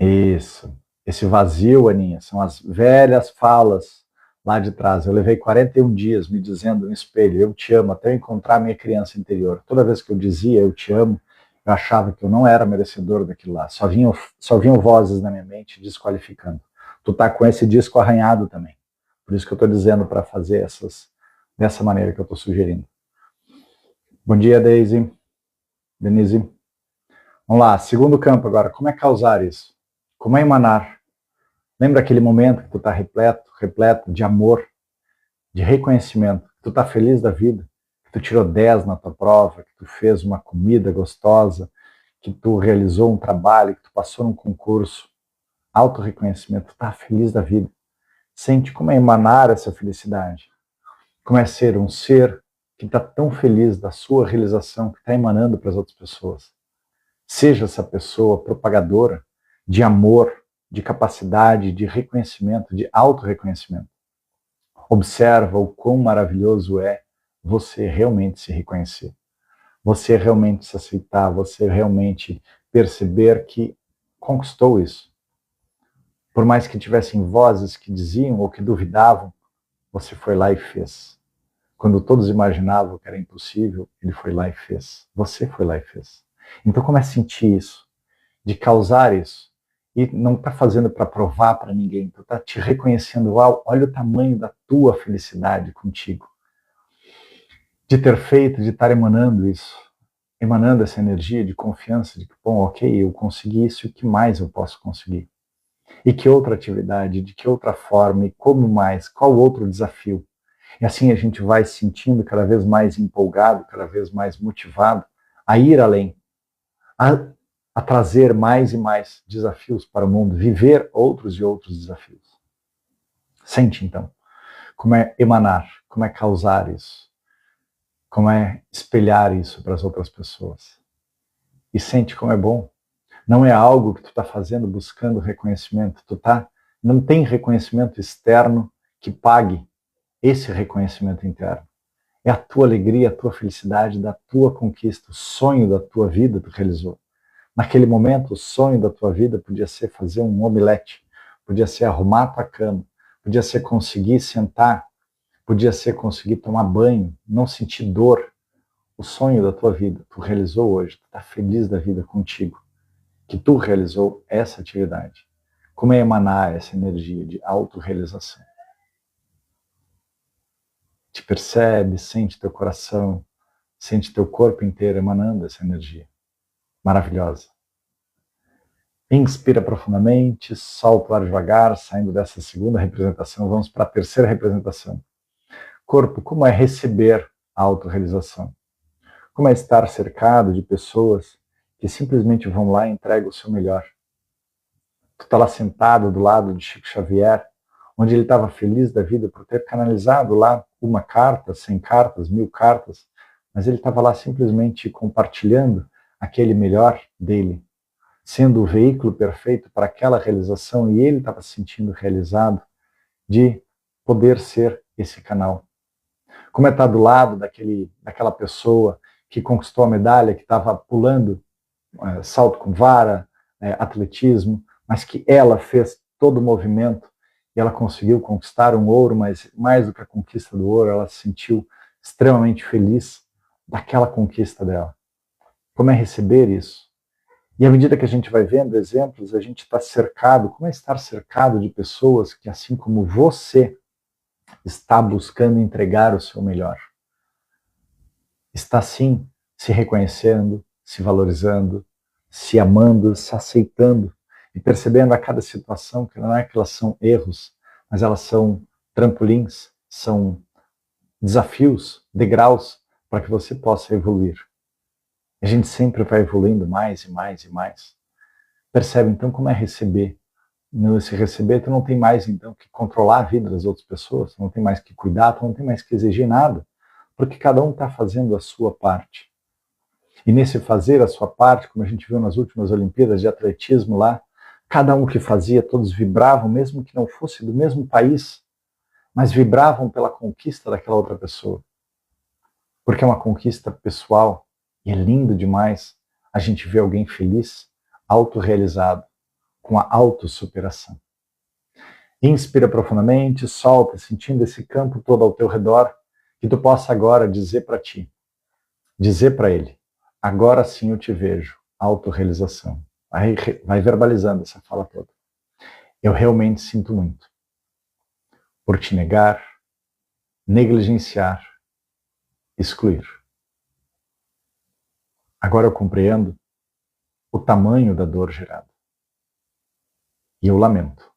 S1: Isso. Esse vazio, Aninha, são as velhas falas lá de trás. Eu levei 41 dias me dizendo no espelho, eu te amo, até eu encontrar minha criança interior. Toda vez que eu dizia eu te amo, eu achava que eu não era merecedor daquilo lá. Só vinham vozes na minha mente desqualificando. Tu tá com esse disco arranhado também. Por isso que eu estou dizendo para fazer dessa maneira que eu estou sugerindo. Bom dia, Daisy. Denise. Vamos lá, segundo campo agora. Como é causar isso? Como é emanar? Lembra aquele momento que tu está repleto de amor, de reconhecimento, que tu está feliz da vida, que tu tirou 10 na tua prova, que tu fez uma comida gostosa, que tu realizou um trabalho, que tu passou num concurso. Auto-reconhecimento, tu está feliz da vida. Sente como é emanar essa felicidade. Como é ser um ser que está tão feliz da sua realização, que está emanando para as outras pessoas. Seja essa pessoa propagadora de amor, de capacidade, de reconhecimento, de auto-reconhecimento. Observa o quão maravilhoso é você realmente se reconhecer. Você realmente se aceitar, você realmente perceber que conquistou isso. Por mais que tivessem vozes que diziam ou que duvidavam, você foi lá e fez. Quando todos imaginavam que era impossível, ele foi lá e fez. Você foi lá e fez. Então comece a sentir isso, de causar isso. E não está fazendo para provar para ninguém, tu está te reconhecendo, uau, olha o tamanho da tua felicidade contigo. De ter feito, de estar emanando isso, emanando essa energia de confiança, de que, bom, ok, eu consegui isso, e o que mais eu posso conseguir? E que outra atividade, de que outra forma, e como mais, qual outro desafio? E assim a gente vai se sentindo cada vez mais empolgado, cada vez mais motivado a ir além, a trazer mais e mais desafios para o mundo, viver outros e outros desafios. Sente então como é emanar, como é causar isso, como é espelhar isso para as outras pessoas. E sente como é bom. Não é algo que tu está fazendo buscando reconhecimento, não tem reconhecimento externo que pague esse reconhecimento interno. É a tua alegria, a tua felicidade, da tua conquista, o sonho da tua vida tu realizou. Naquele momento, o sonho da tua vida podia ser fazer um omelete, podia ser arrumar a tua cama, podia ser conseguir sentar, podia ser conseguir tomar banho, não sentir dor. O sonho da tua vida, tu realizou hoje, tu está feliz da vida contigo, que tu realizou essa atividade. Como é emanar essa energia de autorrealização? Te percebe, sente teu coração, sente teu corpo inteiro emanando essa energia maravilhosa. Inspira profundamente, solta o ar devagar, saindo dessa segunda representação, vamos para a terceira representação. Corpo, como é receber a autorrealização? Como é estar cercado de pessoas que simplesmente vão lá e entregam o seu melhor? Tu está lá sentado do lado de Chico Xavier, onde ele estava feliz da vida por ter canalizado lá uma carta, 100 cartas, 1000 cartas, mas ele estava lá simplesmente compartilhando aquele melhor dele, sendo o veículo perfeito para aquela realização, e ele estava se sentindo realizado de poder ser esse canal. Como é estar do lado daquela pessoa que conquistou a medalha, que estava pulando salto com vara, atletismo, mas que ela fez todo o movimento e ela conseguiu conquistar um ouro, mas mais do que a conquista do ouro, ela se sentiu extremamente feliz daquela conquista dela. Como é receber isso? E à medida que a gente vai vendo exemplos, a gente está cercado, como é estar cercado de pessoas que, assim como você, está buscando entregar o seu melhor. está sim se reconhecendo, se valorizando, se amando, se aceitando e percebendo a cada situação que não é que elas são erros, mas elas são trampolins, são desafios, degraus para que você possa evoluir. A gente sempre vai evoluindo mais e mais e mais. Percebe então como é receber. Nesse receber, tu não tem mais então que controlar a vida das outras pessoas, tu não tem mais que cuidar, tu não tem mais que exigir nada, porque cada um está fazendo a sua parte. E nesse fazer a sua parte, como a gente viu nas últimas Olimpíadas de atletismo lá, cada um que fazia, todos vibravam, mesmo que não fosse do mesmo país, mas vibravam pela conquista daquela outra pessoa. Porque é uma conquista pessoal e é lindo demais a gente ver alguém feliz, autorrealizado, com a autossuperação. Inspira profundamente, solta, sentindo esse campo todo ao teu redor, que tu possa agora dizer para ti, dizer para ele, agora sim eu te vejo, autorrealização. Vai verbalizando essa fala toda. Eu realmente sinto muito por te negar, negligenciar, excluir. Agora eu compreendo o tamanho da dor gerada. E eu lamento,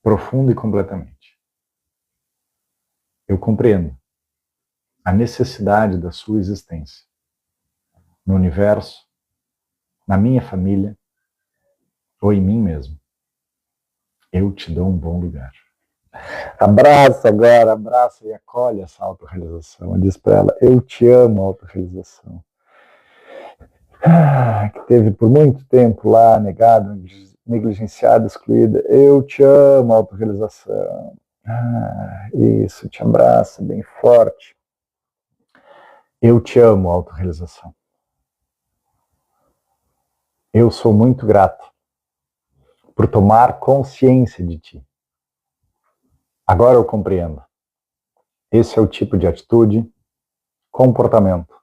S1: profundo e completamente. Eu compreendo a necessidade da sua existência no universo, na minha família ou em mim mesmo. Eu te dou um bom lugar. Abraça agora, abraça e acolhe essa autorrealização. Diz para ela, eu te amo, autorrealização. Que teve por muito tempo lá, negada, negligenciada, excluída. Eu te amo, autorrealização. Isso, te abraça bem forte. Eu te amo, autorrealização. Eu sou muito grato por tomar consciência de ti. Agora eu compreendo. Esse é o tipo de atitude, comportamento,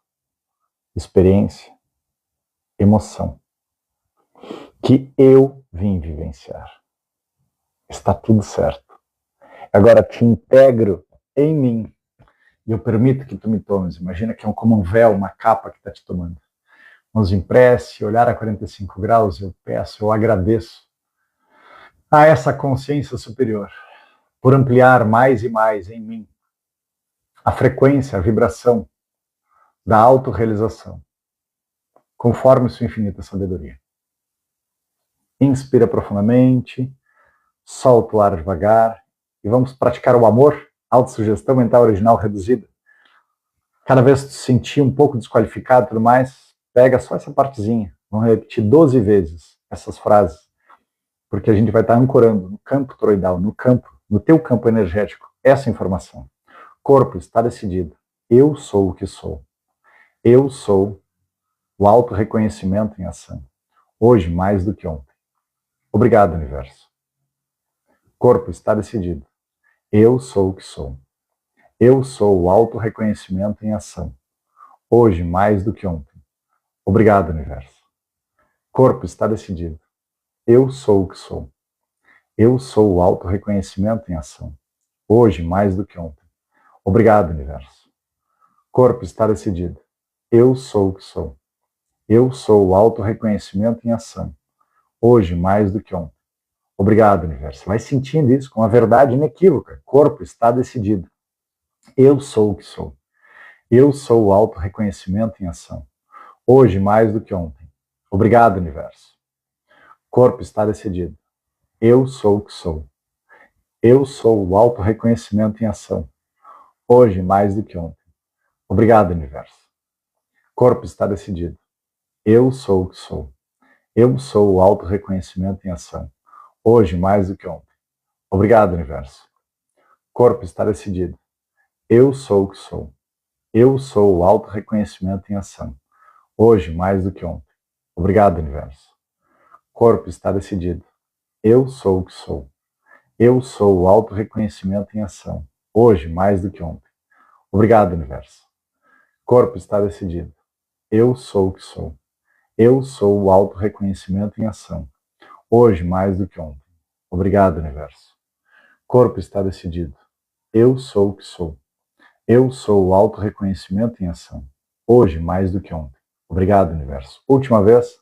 S1: experiência, emoção que eu vim vivenciar. Está tudo certo. Agora te integro em mim e eu permito que tu me tomes. Imagina que é como um véu, uma capa que está te tomando. Mãos em prece, olhar a 45 graus, eu peço, eu agradeço a essa consciência superior por ampliar mais e mais em mim a frequência, a vibração da autorrealização, conforme sua infinita sabedoria. Inspira profundamente, solta o ar devagar e vamos praticar o amor, autossugestão mental original reduzida. Cada vez que tu sentir um pouco desqualificado e tudo mais, pega só essa partezinha. Vamos repetir 12 vezes essas frases, porque a gente vai estar ancorando no campo toroidal, no teu campo energético, essa informação. Corpo está decidido. Eu sou o que sou. Eu sou o autorreconhecimento em ação. Hoje, mais do que ontem. Obrigado, universo. Corpo está decidido. Eu sou o que sou. Eu sou o autorreconhecimento em ação. Hoje, mais do que ontem. Obrigado, universo. Corpo está decidido. Eu sou o que sou. Eu sou o autorreconhecimento em ação. Hoje, mais do que ontem. Obrigado, universo. Corpo está decidido. Eu sou o que sou. Eu sou o autorreconhecimento em ação. Hoje, mais do que ontem. Obrigado, universo. Vai sentindo isso com a verdade inequívoca. Corpo está decidido. Eu sou o que sou. Eu sou o autorreconhecimento em ação. Hoje, mais do que ontem. Obrigado, universo. Corpo está decidido. Eu sou o que sou. Eu sou o autorreconhecimento em ação. Hoje, mais do que ontem. Obrigado, universo. Corpo está decidido. Eu sou o que sou. Eu sou o autorreconhecimento em ação. Hoje, mais do que ontem. Obrigado, universo. Corpo está decidido. Eu sou o que sou. Eu sou o autorreconhecimento em ação. Hoje, mais do que ontem. Obrigado, universo. Corpo está decidido. Eu sou o que sou. Eu sou o autorreconhecimento em ação. Hoje, mais do que ontem. Obrigado, universo. Corpo está decidido. Eu sou o que sou. Eu sou o autorreconhecimento em ação. Hoje, mais do que ontem. Obrigado, universo. Corpo está decidido. Eu sou o que sou. Eu sou o autorreconhecimento em ação, hoje mais do que ontem. Obrigado, universo. Última vez,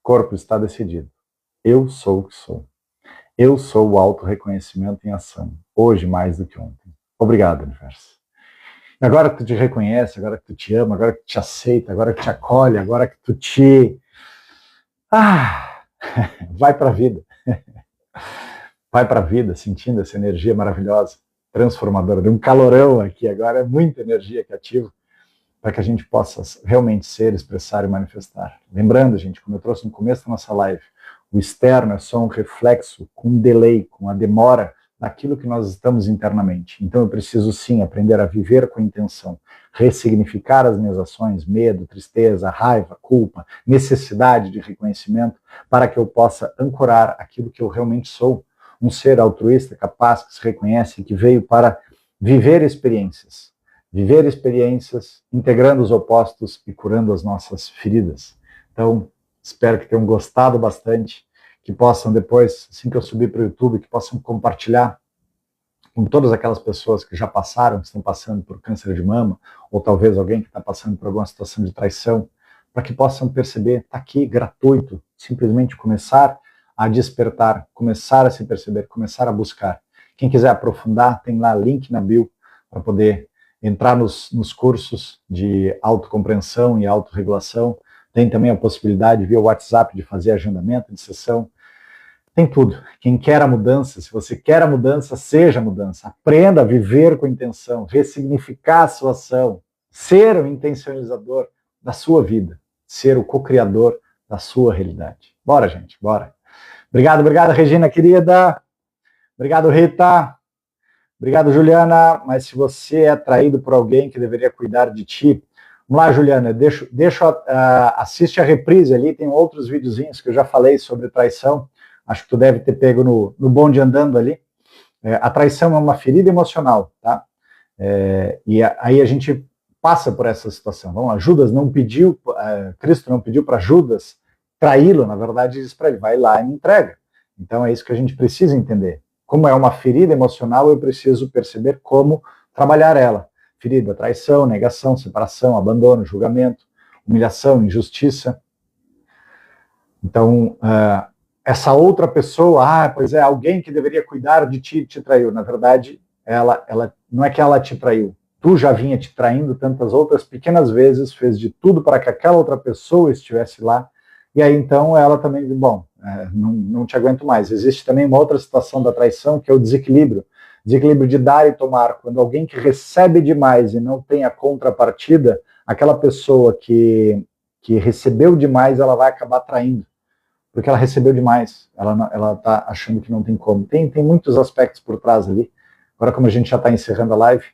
S1: corpo está decidido. Eu sou o que sou. Eu sou o autorreconhecimento em ação, hoje mais do que ontem. Obrigado, universo. Agora que tu te reconhece, agora que tu te ama, agora que tu te aceita, agora que tu te acolhe, agora que tu te... vai para a vida. Vai para a vida sentindo essa energia maravilhosa, transformadora. Deu um calorão aqui agora, é muita energia que ativa para que a gente possa realmente ser, expressar e manifestar. Lembrando, gente, como eu trouxe no começo da nossa live, o externo é só um reflexo com um delay, com a demora daquilo que nós estamos internamente. Então eu preciso sim aprender a viver com intenção, ressignificar as minhas ações, medo, tristeza, raiva, culpa, necessidade de reconhecimento, para que eu possa ancorar aquilo que eu realmente sou, um ser altruísta, capaz, que se reconhece, que veio para viver experiências, integrando os opostos e curando as nossas feridas. Então, espero que tenham gostado bastante, que possam depois, assim que eu subir para o YouTube, que possam compartilhar com todas aquelas pessoas que já passaram, que estão passando por câncer de mama, ou talvez alguém que está passando por alguma situação de traição, para que possam perceber, está aqui, gratuito, simplesmente começar a despertar, começar a se perceber, começar a buscar. Quem quiser aprofundar, tem lá link na bio para poder entrar nos cursos de autocompreensão e autorregulação. Tem também a possibilidade via WhatsApp de fazer agendamento de sessão. Tem tudo. Quem quer a mudança, se você quer a mudança, seja a mudança. Aprenda a viver com intenção, ressignificar a sua ação, ser o intencionalizador da sua vida, ser o co-criador da sua realidade. Bora, gente, bora. Obrigado, Regina, querida. Obrigado, Rita. Obrigado, Juliana. Mas se você é atraído por alguém que deveria cuidar de ti, vamos lá, Juliana, assiste a reprise ali, tem outros videozinhos que eu já falei sobre traição. Acho que tu deve ter pego no bonde andando ali. A traição é uma ferida emocional, tá? E aí a gente passa por essa situação. Vamos lá, Judas não pediu, Cristo não pediu para Judas traí-lo, na verdade diz para ele, vai lá e me entrega. Então é isso que a gente precisa entender. Como é uma ferida emocional, eu preciso perceber como trabalhar ela. Ferida, traição, negação, separação, abandono, julgamento, humilhação, injustiça. Então, essa outra pessoa, pois é, alguém que deveria cuidar de ti te traiu. Na verdade, ela não é que ela te traiu. Tu já vinha te traindo tantas outras pequenas vezes, fez de tudo para que aquela outra pessoa estivesse lá. E aí, então, ela também, não te aguento mais. Existe também uma outra situação da traição, que é o desequilíbrio. Desequilíbrio de dar e tomar. Quando alguém que recebe demais e não tem a contrapartida, aquela pessoa que recebeu demais, ela vai acabar traindo. Porque ela recebeu demais. Ela está achando que não tem como. Tem muitos aspectos por trás ali. Agora, como a gente já está encerrando a live,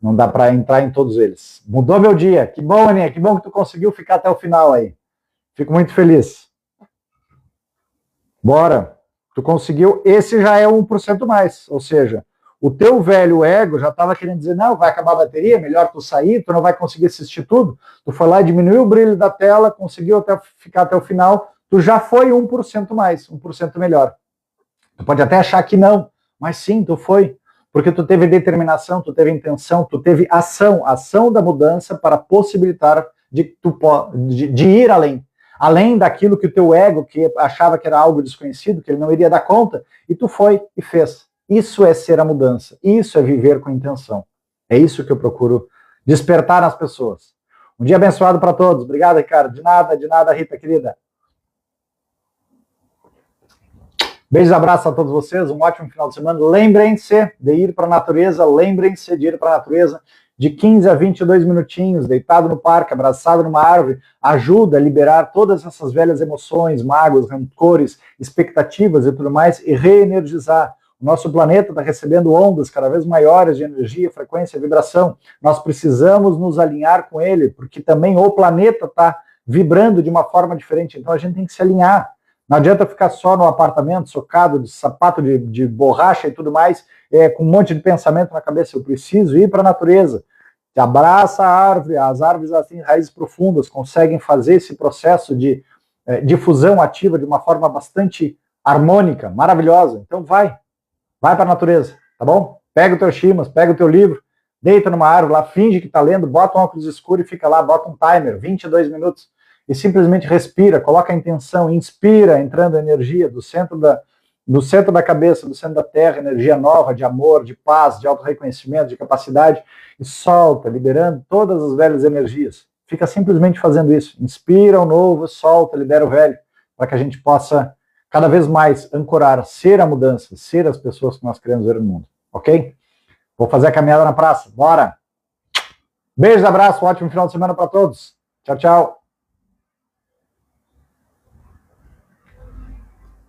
S1: não dá para entrar em todos eles. Mudou meu dia. Que bom, Aninha. Que bom que tu conseguiu ficar até o final aí. Fico muito feliz. Bora. Tu conseguiu. Esse já é 1% mais. Ou seja, o teu velho ego já estava querendo dizer, não, vai acabar a bateria, melhor tu sair, tu não vai conseguir assistir tudo. Tu foi lá e diminuiu o brilho da tela, conseguiu ficar até o final, tu já foi 1% mais, 1% melhor. Tu pode até achar que não, mas sim, tu foi. Porque tu teve determinação, tu teve intenção, tu teve ação da mudança para possibilitar de ir além. Além daquilo que o teu ego, que achava que era algo desconhecido, que ele não iria dar conta, e tu foi e fez. Isso é ser a mudança, isso é viver com intenção. É isso que eu procuro despertar nas pessoas. Um dia abençoado para todos. Obrigado, Ricardo. De nada, Rita, querida. Beijos e abraços a todos vocês, um ótimo final de semana. Lembrem-se de ir para a natureza, de 15 a 22 minutinhos, deitado no parque, abraçado numa árvore, ajuda a liberar todas essas velhas emoções, mágoas, rancores, expectativas e tudo mais, e reenergizar. O nosso planeta está recebendo ondas cada vez maiores de energia, frequência, vibração. Nós precisamos nos alinhar com ele, porque também o planeta está vibrando de uma forma diferente, então a gente tem que se alinhar. Não adianta ficar só no apartamento, socado de sapato de borracha e tudo mais, com um monte de pensamento na cabeça. Eu preciso ir para a natureza. Abraça a árvore, as árvores assim, raízes profundas, conseguem fazer esse processo de difusão ativa de uma forma bastante harmônica, maravilhosa. Então vai para a natureza, tá bom? Pega o teu chimas, pega o teu livro, Deita numa árvore lá, finge que está lendo, bota um óculos escuro e fica lá, bota um timer, 22 minutos, e simplesmente respira, coloca a intenção, inspira, entrando energia do centro da cabeça, do centro da terra, energia nova, de amor, de paz, de auto-reconhecimento, de capacidade, e solta, liberando todas as velhas energias. Fica simplesmente fazendo isso. Inspira o novo, solta, libera o velho, para que a gente possa cada vez mais ancorar, ser a mudança, ser as pessoas que nós queremos ver no mundo. Ok? Vou fazer a caminhada na praça. Bora! Beijos, abraço, ótimo final de semana para todos. Tchau, tchau.